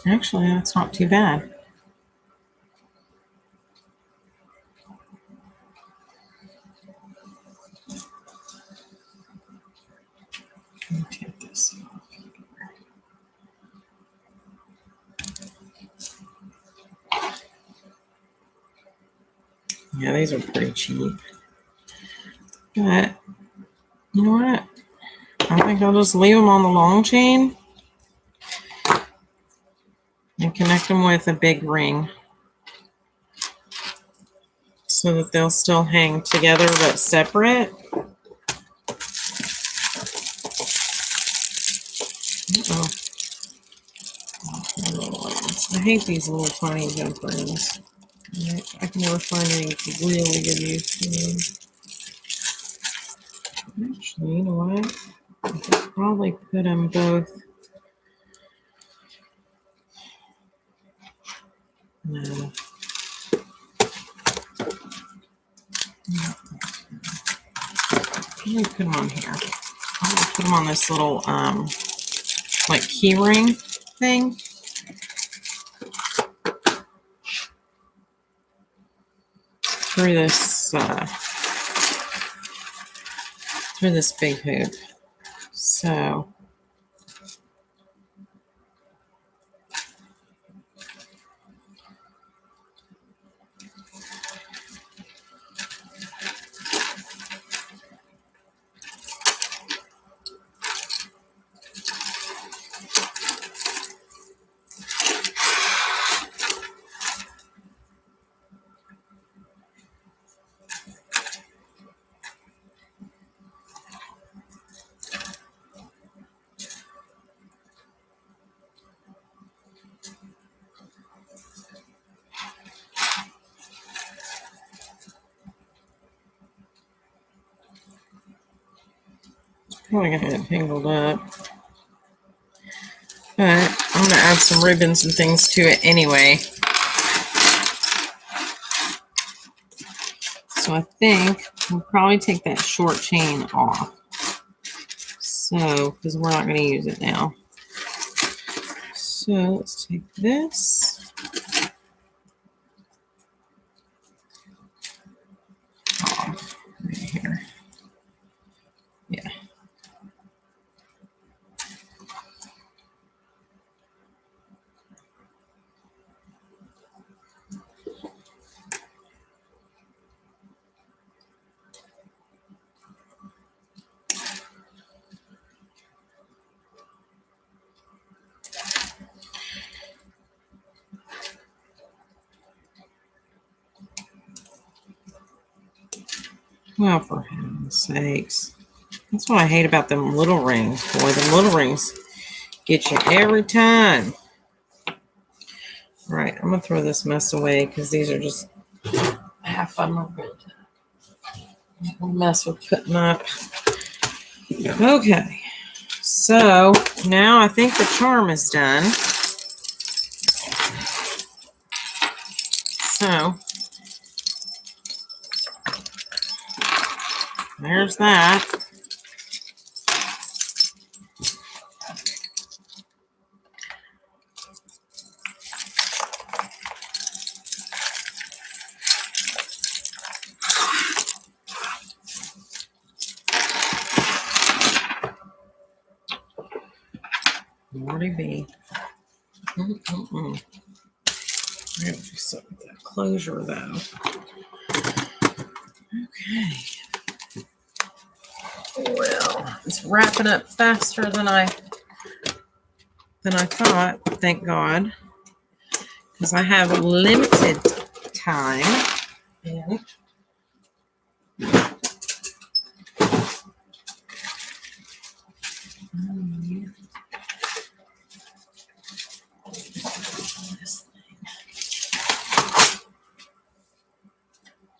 Actually, that's not too bad. Let me take this off. Yeah, these are pretty cheap. But you know what? I think I'll just leave them on the long chain and connect them with a big ring so that they'll still hang together but separate. Uh-oh. I hate these little tiny jump rings. I can never find any really good use for them. Actually, you know what? I could probably put them both. No. Let me put them on here. I'm gonna put them on this little like key ring thing. Through this big hoop. So probably gonna get tangled up. But I'm gonna add some ribbons and things to it anyway. So I think we'll probably take that short chain off. So, because we're not gonna use it now. So let's take this off right here. Yeah. Well, for heaven's sakes. That's what I hate about them little rings. Boy, them little rings get you every time. All right, I'm going to throw this mess away because these are just half of them are good. Mess with putting up. Okay, so now I think the charm is done. So there's that. Lordy be. I gotta do something with that closure though. Okay. Well, it's wrapping up faster than I thought, thank God. Because I have limited time. And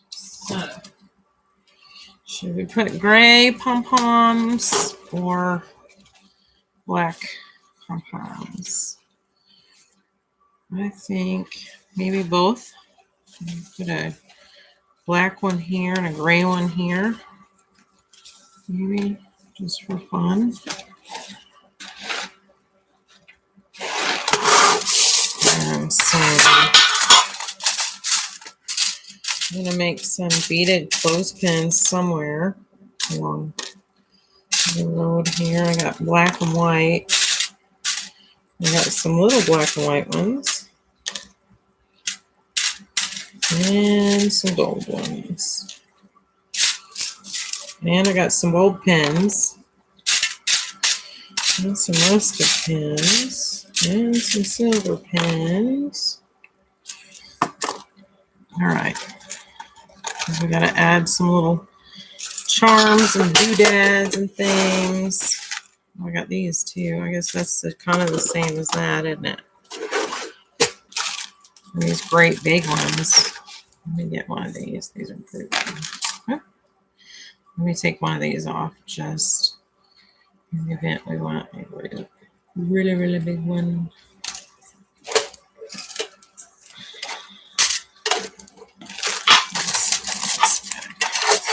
so, should we put gray pom-poms or black pom-poms. I think maybe both. Put a black one here and a gray one here. Maybe just for fun. And so I'm going to make some beaded clothespins somewhere along the road here. I got black and white. I got some little black and white ones. And some gold ones. And I got some gold pins. And some rusted pins. And some silver pins. Alright. We got to add some little charms and doodads and things. I got these too. I guess that's kind of the same as that, isn't it? And these great big ones. Let me get one of these. These are pretty good. Let me take one of these off just in the event we want a really, really big one.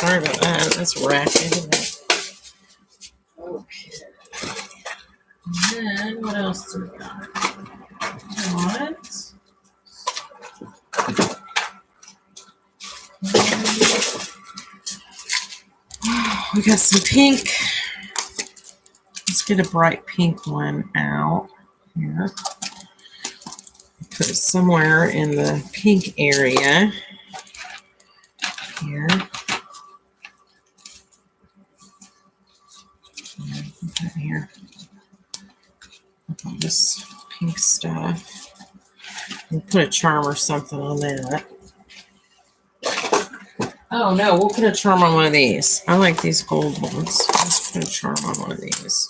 Sorry about that. That's racket, isn't it? Okay. And then what else do we got? What? We got some pink. Let's get a bright pink one out here. Put it somewhere in the pink area here. Put it here. Look at this pink stuff. We'll put a charm or something on that. Oh no, we'll put a charm on one of these. I like these gold ones. Let's put a charm on one of these.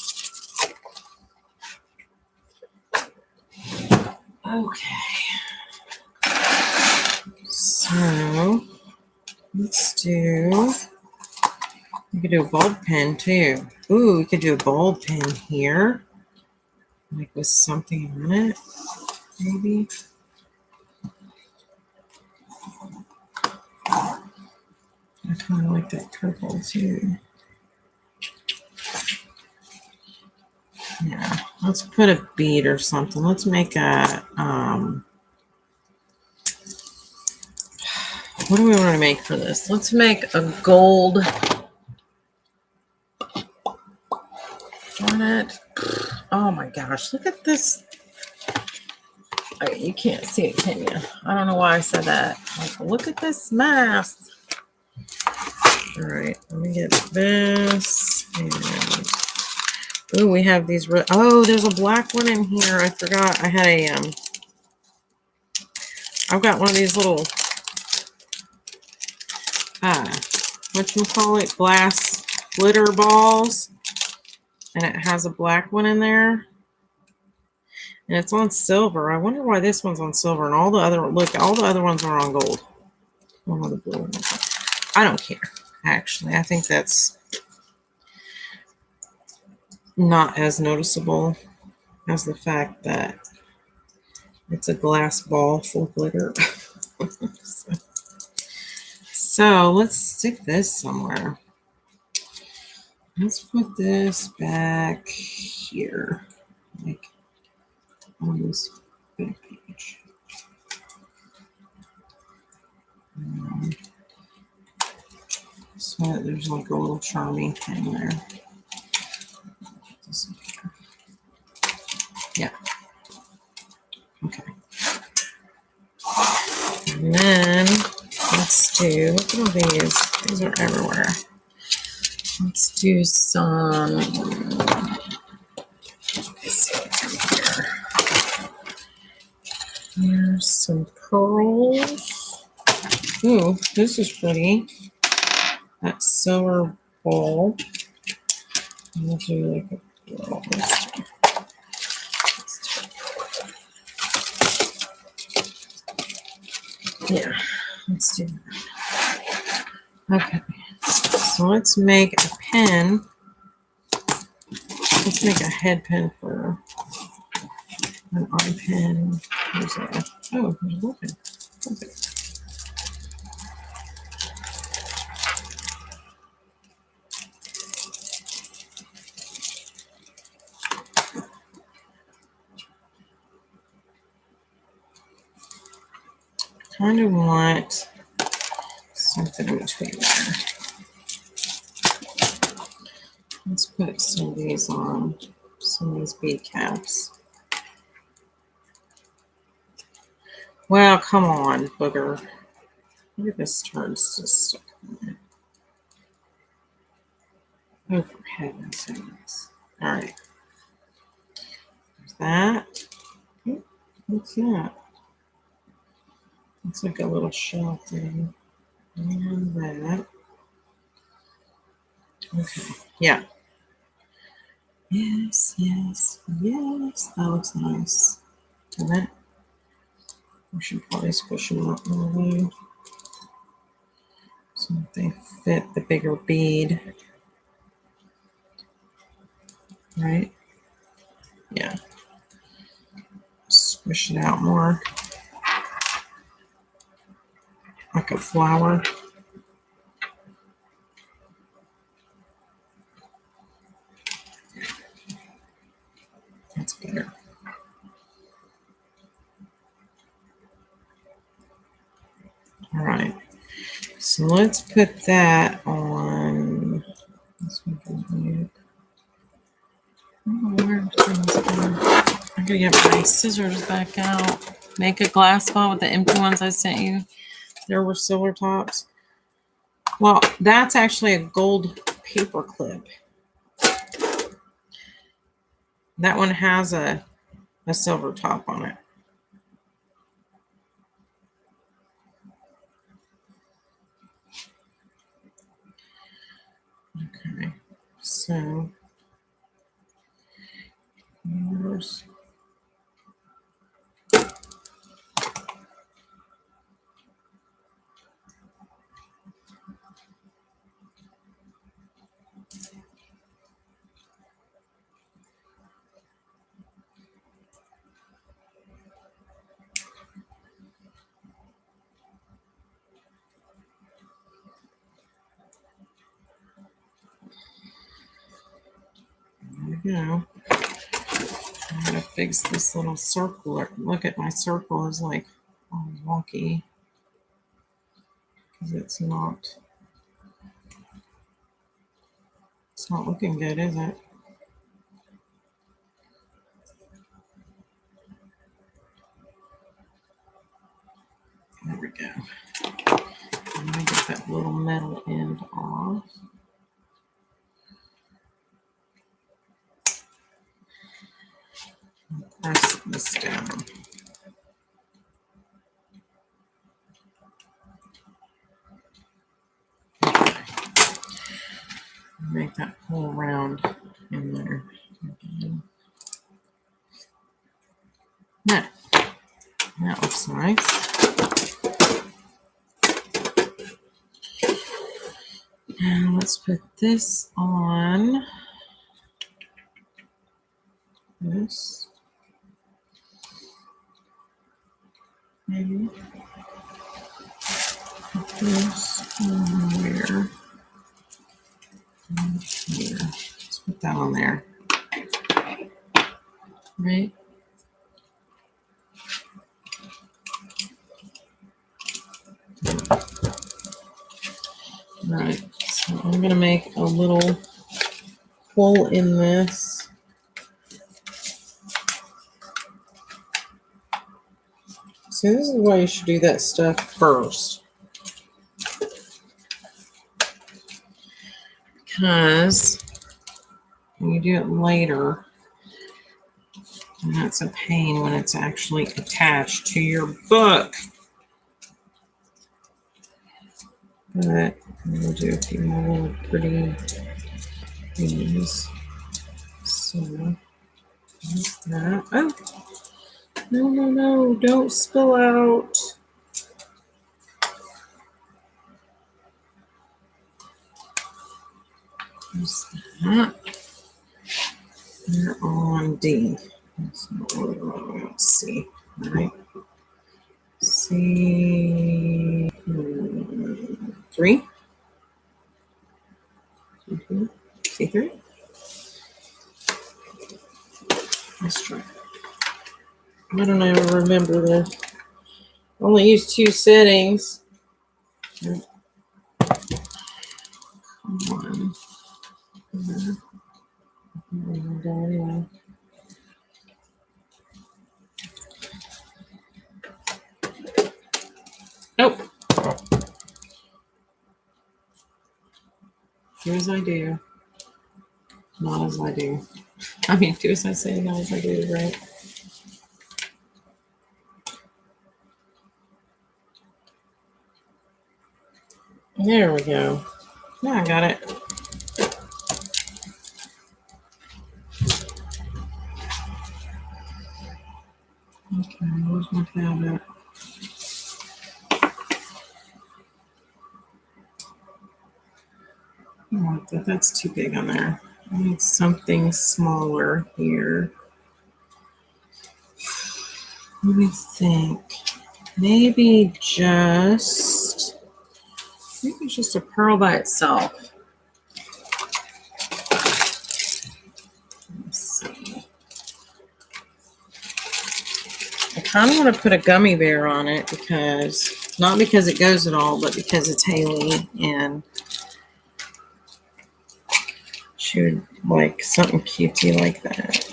Okay. So let's do. We could do a bulb pen too. Ooh, we could do a bulb pen here, like with something on it, maybe. I kind of like that purple too. Yeah, let's put a bead or something. Let's make a, what do we want to make for this? Let's make a gold, darn it. Oh my gosh, look at this. Oh, you can't see it, can you? I don't know why I said that. Like, look at this mask. All right, let me get this. And oh, we have these. Oh, there's a black one in here. I forgot. I had a I've got one of these little what you call it, glass glitter balls, and it has a black one in there, and it's on silver. I wonder why this one's on silver and all the other all the other ones are on gold. Oh, the blue one. I don't care. Actually, I think that's not as noticeable as the fact that it's a glass ball full of glitter. So let's stick this somewhere. Let's put this back here, like on this back page. So there's like a little charming thing there. Yeah. Okay. And then let's do, look at all these. These are everywhere. Let's do some, let's see what's in here. Here's some pearls. Ooh, this is pretty. That silver ball. We'll do like a little yeah, let's do that. Okay, so let's make a pen. Let's make a head pen for my pen. Where's that? Oh, there's a pen. Perfect. Kind of want something in between there. Let's put some of these on, some of these bead caps. Well, come on, booger. Look at this turns to stick on there. Oh, for heaven's sakes. All right. There's that. Oh, what's that? Looks like a little shell thing. And that. Okay. Yeah. Yes, yes, yes. That looks nice. And that, we should probably squish them up a little so that they fit the bigger bead. Right? Yeah. Squish it out more. Like a flower. That's better. All right. So let's put that on. This one can I gotta get my scissors back out. Make a glass ball with the empty ones I sent you. There were silver tops. Well, that's actually a gold paper clip. That one has a silver top on it. Okay, so here's there we go. I'm gonna fix this little circle. Look at my circle is like all wonky because it's not looking good, is it? There we go. I'm gonna get that little metal end off. Press this down. Okay. Make that whole round in there. That looks nice. And let's put this on. This. Maybe. Put this on here. And here. Let's put that on there. Right? Right. So I'm going to make a little hole in this. So this is why you should do that stuff first. Because when you do it later, and that's a pain when it's actually attached to your book. But we'll do a few more little pretty things. So, like that. Oh, no, don't spill out. There's that. They're on D. Let's see. All right. C3. C3. Let's try. I don't ever remember this. Only use 2 settings. Come on. Nope. Do as I do. Not as I do. I mean, do as I say, not as I do, right? There we go. Now I got it. Okay, where's my tab at? Oh, that's too big on there. I need something smaller here. Let me think. Maybe just a pearl by itself. Let's see. I kind of want to put a gummy bear on it because, not because it goes at all, but because it's Haley and she would like something cutesy like that.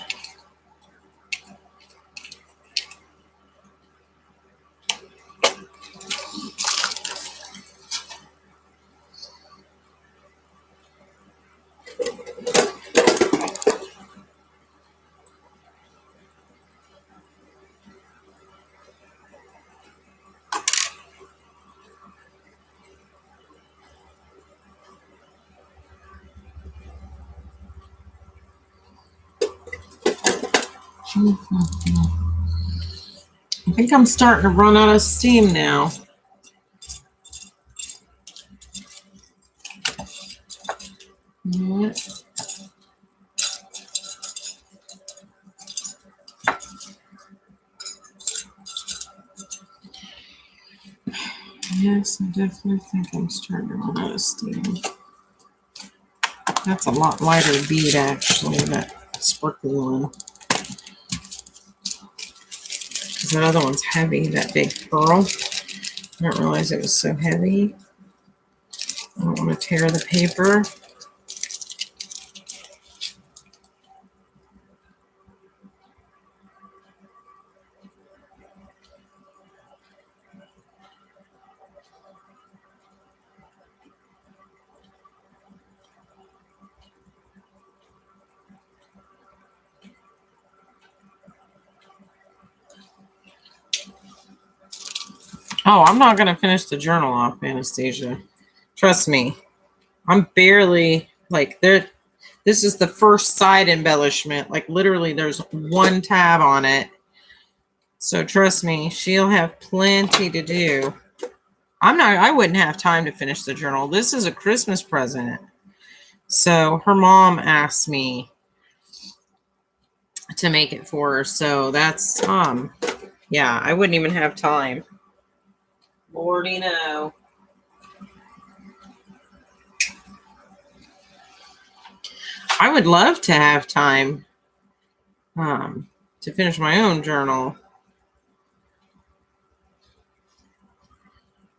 I think I'm starting to run out of steam now. Yeah. Yes, I definitely think I'm starting to run out of steam. That's a lot lighter bead, actually, that sparkly one. Because that other one's heavy, that big pearl. I didn't realize it was so heavy. I don't want to tear the paper. Oh, I'm not going to finish the journal off, Anastasia. Trust me. I'm barely, like, there. This is the first side embellishment. Like, literally, there's 1 tab on it. So trust me, she'll have plenty to do. I wouldn't have time to finish the journal. This is a Christmas present. So her mom asked me to make it for her. So that's, yeah, I wouldn't even have time. Lordy no. I would love to have time to finish my own journal.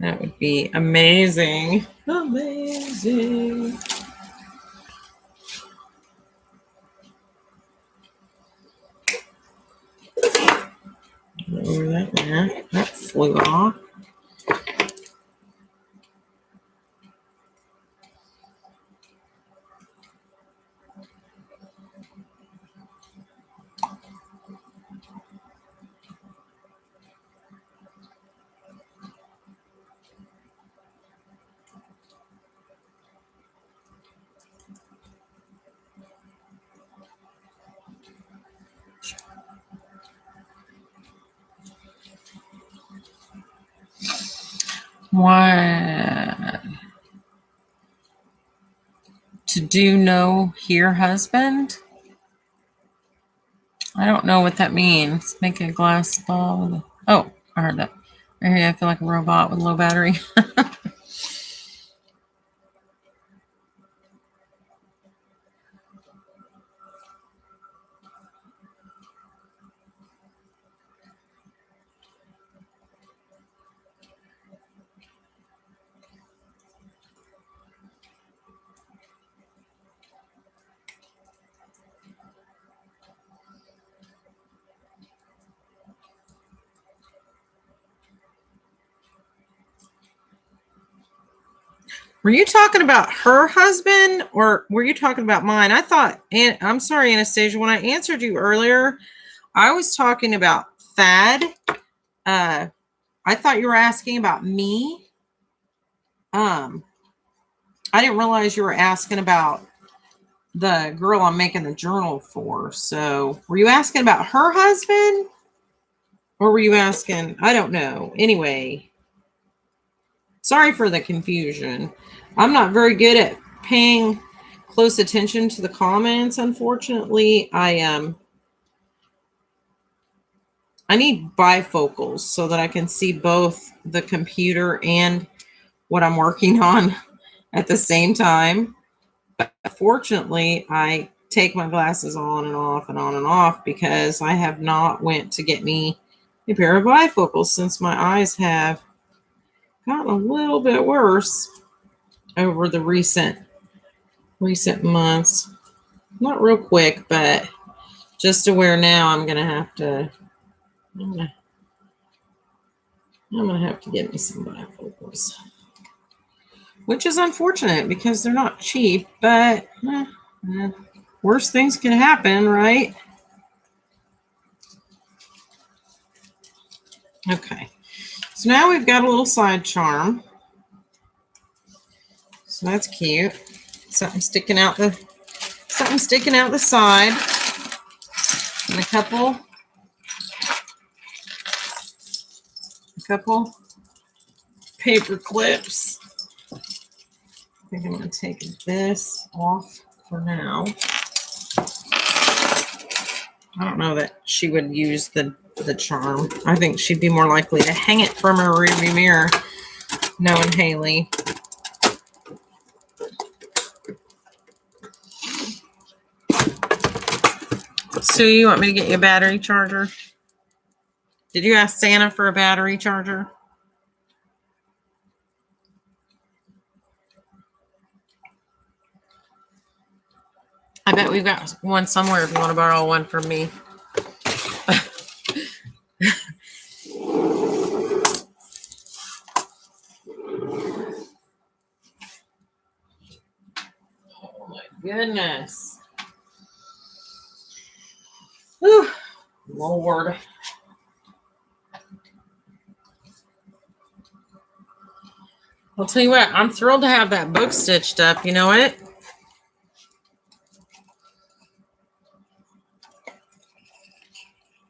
That would be amazing. Amazing. Over that, yeah, that flew off. What? To do no here, husband? I don't know what that means. Make a glass ball. Oh, I heard that. I feel like a robot with low battery. Were you talking about her husband or were you talking about mine? I thought, and I'm sorry, Anastasia, when I answered you earlier, I was talking about Thad. I thought you were asking about me. I didn't realize you were asking about the girl I'm making the journal for. So, were you asking about her husband? Or were you asking? I don't know. Anyway, sorry for the confusion. I'm not very good at paying close attention to the comments, unfortunately. I need bifocals so that I can see both the computer and what I'm working on at the same time. But fortunately, I take my glasses on and off and on and off because I have not went to get me a pair of bifocals since my eyes have gotten a little bit worse over the recent months. Not real quick, but just to where now I'm gonna have to get me some bifocals. Which is unfortunate because they're not cheap, but worse things can happen, right? Okay. So now we've got a little side charm. So that's cute. Something sticking out the side. And a couple paper clips. I think I'm going to take this off for now. I don't know that she would use the charm. I think she'd be more likely to hang it from her rearview mirror, knowing Haley. Sue, you want me to get you a battery charger? Did you ask Santa for a battery charger? I bet we've got one somewhere if you want to borrow one from me. Oh my goodness. Whew. Lord. I'll tell you what, I'm thrilled to have that book stitched up. You know what?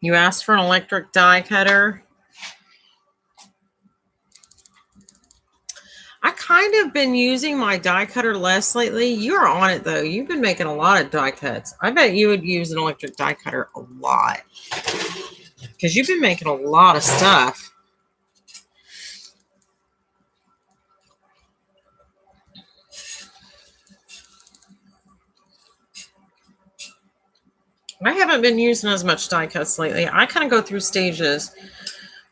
You asked for an electric die cutter. I kind of been using my die cutter less lately. You're on it though. You've been making a lot of die cuts. I bet you would use an electric die cutter a lot because you've been making a lot of stuff. I haven't been using as much die cuts lately. I kind of go through stages,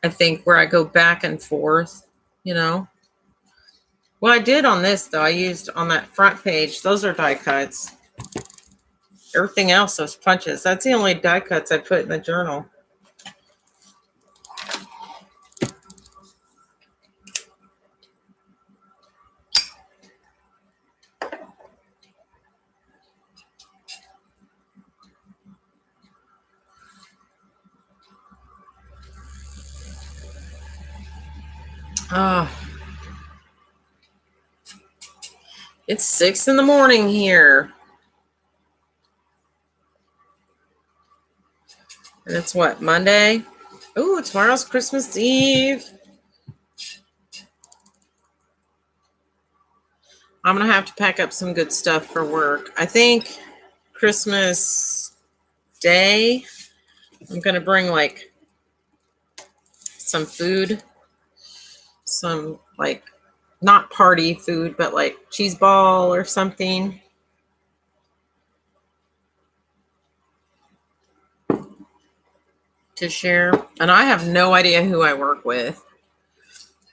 I think, where I go back and forth, you know. Well, I did on this, though. I used on that front page. Those are die cuts. Everything else, those punches. That's the only die cuts I put in the journal. Oh, it's 6 a.m. here. And it's what, Monday? Ooh, tomorrow's Christmas Eve. I'm going to have to pack up some good stuff for work. I think Christmas Day, I'm going to bring like some food, some like not party food, but like cheese ball or something. To share. And I have no idea who I work with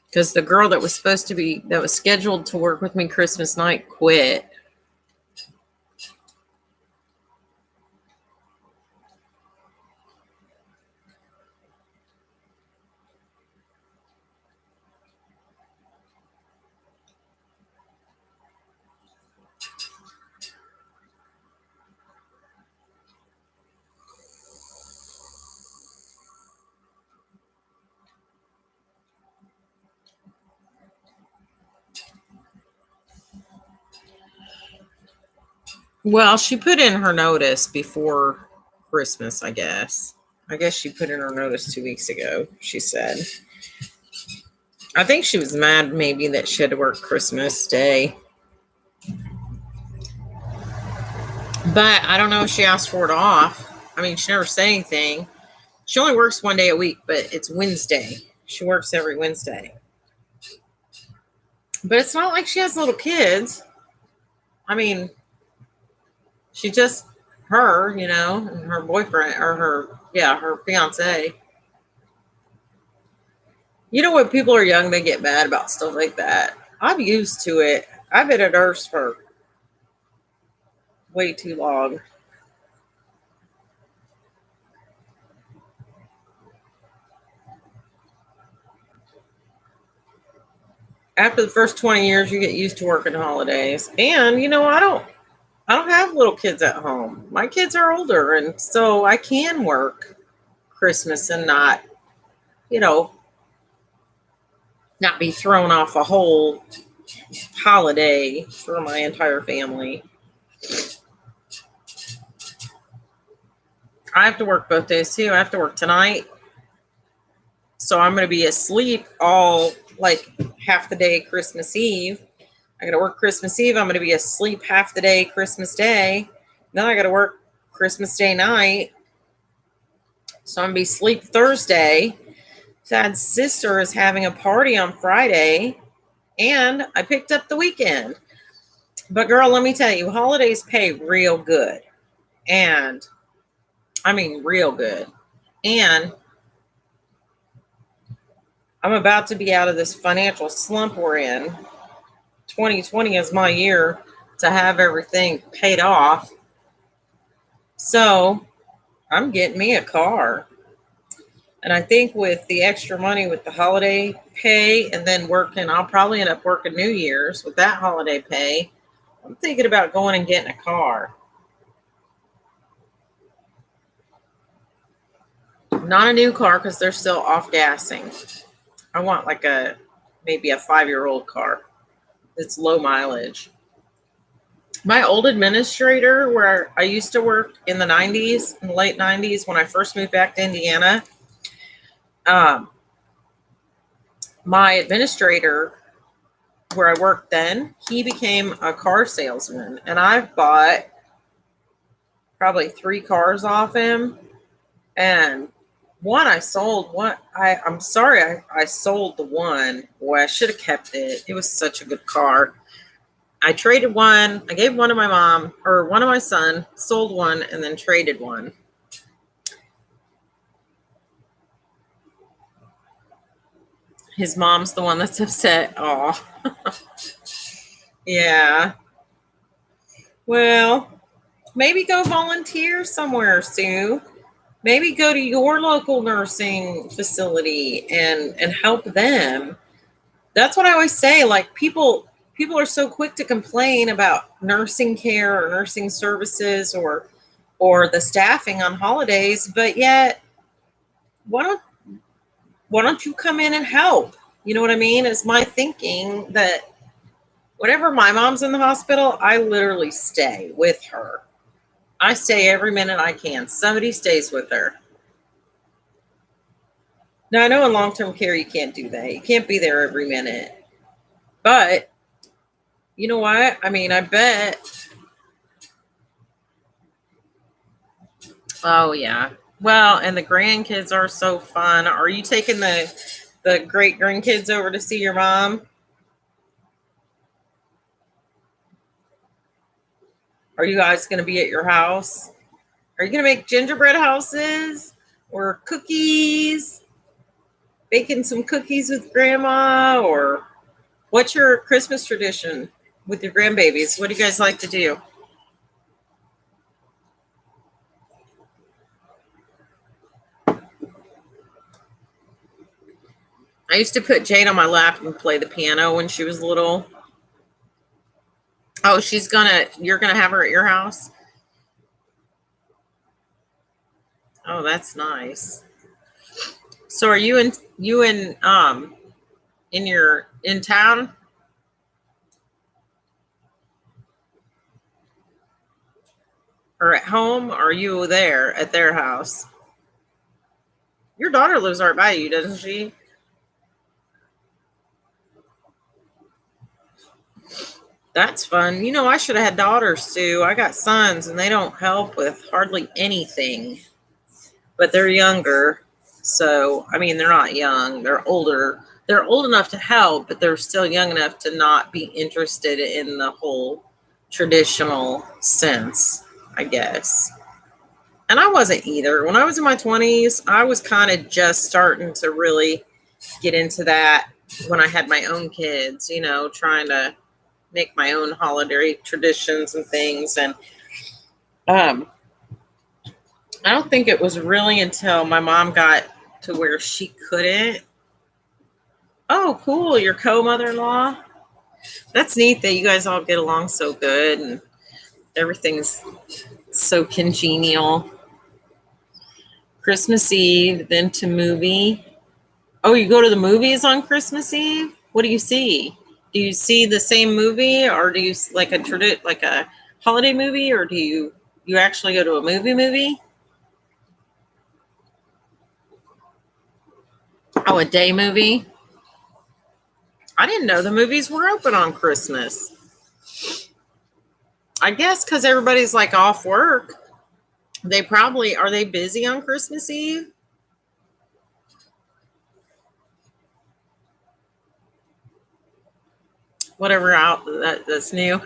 because the girl that was scheduled to work with me Christmas night quit. Well, she put in her notice before Christmas, I guess. I guess she put in her notice 2 weeks ago, she said. I think she was mad maybe that she had to work Christmas Day. But I don't know if she asked for it off. I mean, she never said anything. She only works one day a week, but it's Wednesday. She works every Wednesday. But it's not like she has little kids. I mean, she just her, and her boyfriend or her fiance. You know, when people are young, they get mad about stuff like that. I'm used to it. I've been a nurse for way too long. After the first 20 years, you get used to working holidays. And I don't have little kids at home. My kids are older, and so I can work Christmas and you know, not be thrown off a whole holiday for my entire family. I have to work both days too. I have to work tonight. So I'm going to be asleep all like half the day Christmas Eve. I got to work Christmas Eve. I'm going to be asleep half the day Christmas Day. Then I got to work Christmas Day night. So I'm going to be asleep Thursday. Thad's sister is having a party on Friday. And I picked up the weekend. But girl, let me tell you, holidays pay real good. And I mean real good. And I'm about to be out of this financial slump we're in. 2020 is my year to have everything paid off. So I'm getting me a car. And I think with the extra money with the holiday pay and then working, I'll probably end up working New Year's with that holiday pay. I'm thinking about going and getting a car. Not a new car because they're still off gassing. I want like maybe a 5-year-old car. It's low mileage. My old administrator, where I used to work in the late 90s, when I first moved back to Indiana, my administrator, where I worked then, he became a car salesman. And I've bought probably 3 cars off him. And one I sold. I'm sorry I sold the one. Boy, I should have kept it. It was such a good car. I traded one. I gave one to my mom or one to my son, sold one, and then traded one. His mom's the one that's upset. Oh, yeah. Well, maybe go volunteer somewhere, Sue. Maybe go to your local nursing facility and help them. That's what I always say. Like people are so quick to complain about nursing care or nursing services or the staffing on holidays, but yet why don't you come in and help? You know what I mean? It's my thinking that whenever my mom's in the hospital, I literally stay with her. I stay every minute I can. Somebody stays with her. Now, I know in long-term care you can't do that. You can't be there every minute. But you know what? I mean, I bet. Oh, yeah. Well, and the grandkids are so fun. Are you taking the great grandkids over to see your mom? Are you guys going to be at your house? Are you going to make gingerbread houses or cookies? Baking some cookies with grandma? Or what's your Christmas tradition with your grandbabies? What do you guys like to do? I used to put Jade on my lap and play the piano when she was little. Oh, you're gonna have her at your house? Oh, that's nice. So are in town? Or at home? Or are you there at their house? Your daughter lives right by you, doesn't she? That's fun. You know, I should have had daughters too. I got sons and they don't help with hardly anything, but they're younger. So, I mean, they're not young, they're older. They're old enough to help, but they're still young enough to not be interested in the whole traditional sense, I guess. And I wasn't either. When I was in my 20s, I was kind of just starting to really get into that when I had my own kids, trying to make my own holiday traditions and things. And um, I don't think it was really until my mom got to where she couldn't. Oh, cool. Your co-mother-in-law. That's neat that you guys all get along so good and everything's so congenial. Christmas Eve, then to movie. Oh, you go to the movies on Christmas Eve? What do you see? Do you see the same movie, or do you like a holiday movie, or do you actually go to a movie? Oh, a day movie? I didn't know the movies were open on Christmas. I guess because everybody's like off work. Are they busy on Christmas Eve? Whatever that's new.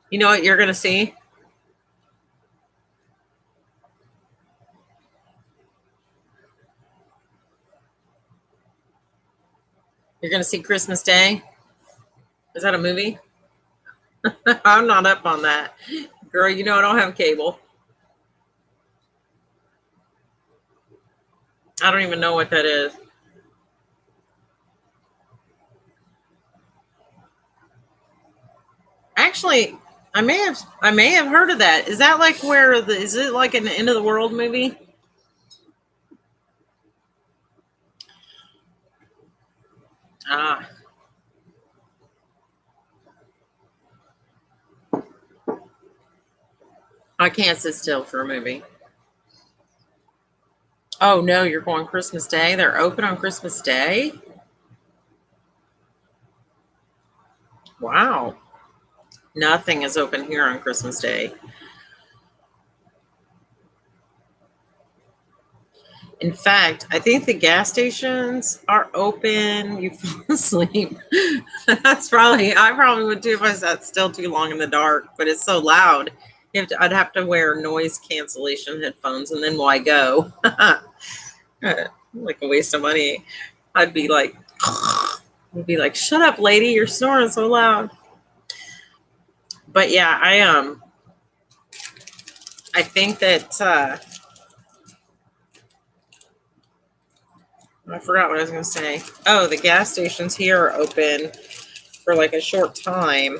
You know what you're going to see? You're going to see Christmas Day? Is that a movie? I'm not up on that. Girl, I don't have cable. I don't even know what that is. Actually, I may have heard of that. Is that like is it like an end of the world movie? Ah. I can't sit still for a movie. Oh no, you're going Christmas Day? They're open on Christmas Day? Wow. Nothing is open here on Christmas Day. In fact, I think the gas stations are open. You fall asleep. I probably would too if I sat still too long in the dark, but it's so loud. I'd have to wear noise cancellation headphones, and then why go? Like a waste of money. I'd be like, shut up, lady, you're snoring so loud. But yeah, I think that I forgot what I was going to say. Oh, the gas stations here are open for like a short time.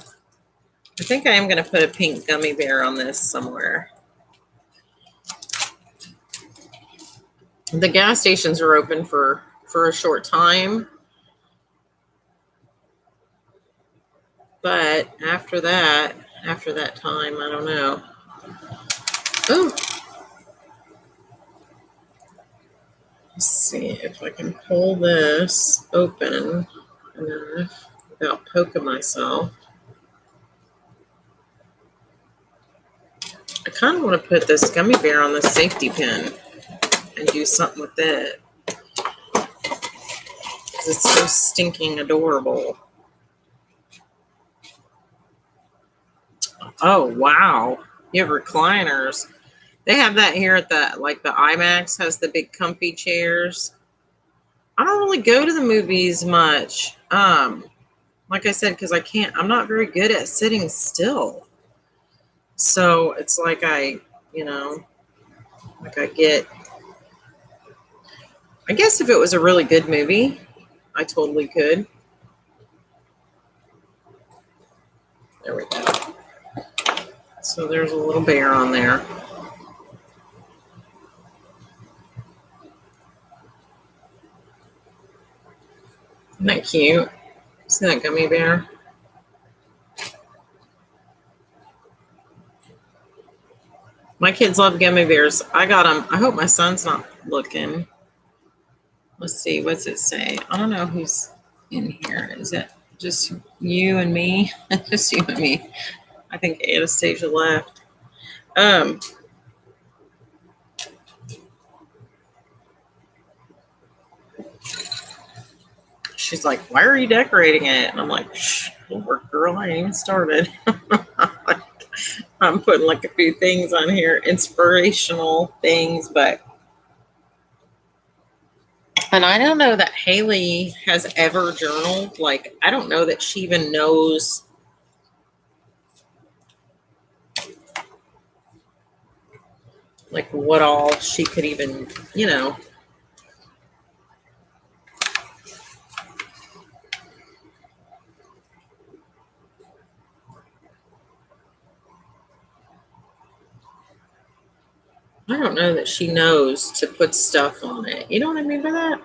I think I am going to put a pink gummy bear on this somewhere. The gas stations are open for a short time. But after that time, I don't know. Oh, let's see if I can pull this open enough without poking myself. I kind of want to put this gummy bear on the safety pin. and do something with it. Because it's so stinking adorable. Oh, wow. You have recliners. They have that here at the IMAX has the big comfy chairs. I don't really go to the movies much. Like I said, because I'm not very good at sitting still. So it's like I guess if it was a really good movie, I totally could. There we go. So there's a little bear on there. Isn't that cute? See that gummy bear? My kids love gummy bears. I got them. I hope my son's not looking. Let's see. What's it say? I don't know who's in here. Is it just you and me? Just you and me. I think Anastasia left. She's like, why are you decorating it? And I'm like, shh, work, girl, I ain't even started. I'm putting like a few things on here, inspirational things, and I don't know that Haley has ever journaled. Like, I don't know that she even knows like what all she could even, I don't know that she knows to put stuff on it. You know what I mean by that?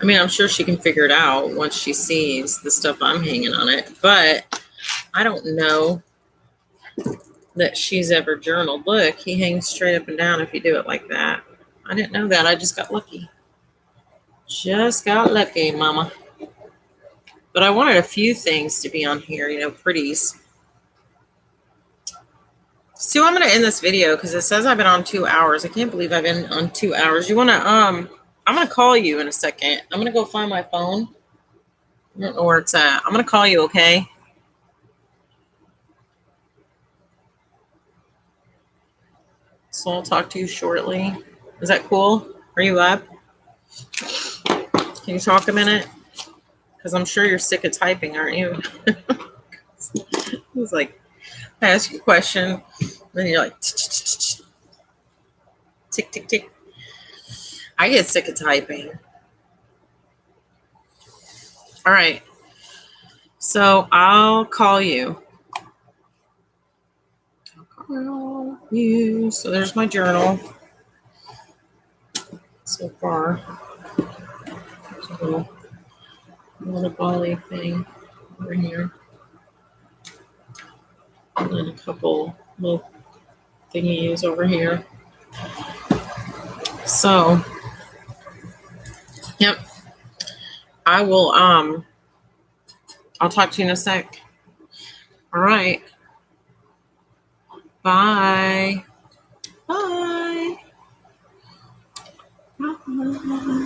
I mean, I'm sure she can figure it out once she sees the stuff I'm hanging on it, but I don't know that she's ever journaled. Look, he hangs straight up and down if you do it like that. I didn't know that. I just got lucky. Just got lucky, mama. But I wanted a few things to be on here, pretties. So I'm going to end this video because it says I've been on 2 hours. I can't believe I've been on 2 hours. You want to, I'm going to call you in a second. I'm going to go find my phone. I don't know where it's at. I'm going to call you, okay? So I'll talk to you shortly. Is that cool? Are you up? Can you talk a minute? Because I'm sure you're sick of typing, aren't you? It's like, I ask you a question, then you're like, tick, tick, tick. I get sick of typing. All right. So I'll call you. So there's my journal. So far. There's a little Bali thing over here. And then a couple little thingies over here. So, yep. I will, I'll talk to you in a sec. All right. Bye. Bye. Bye.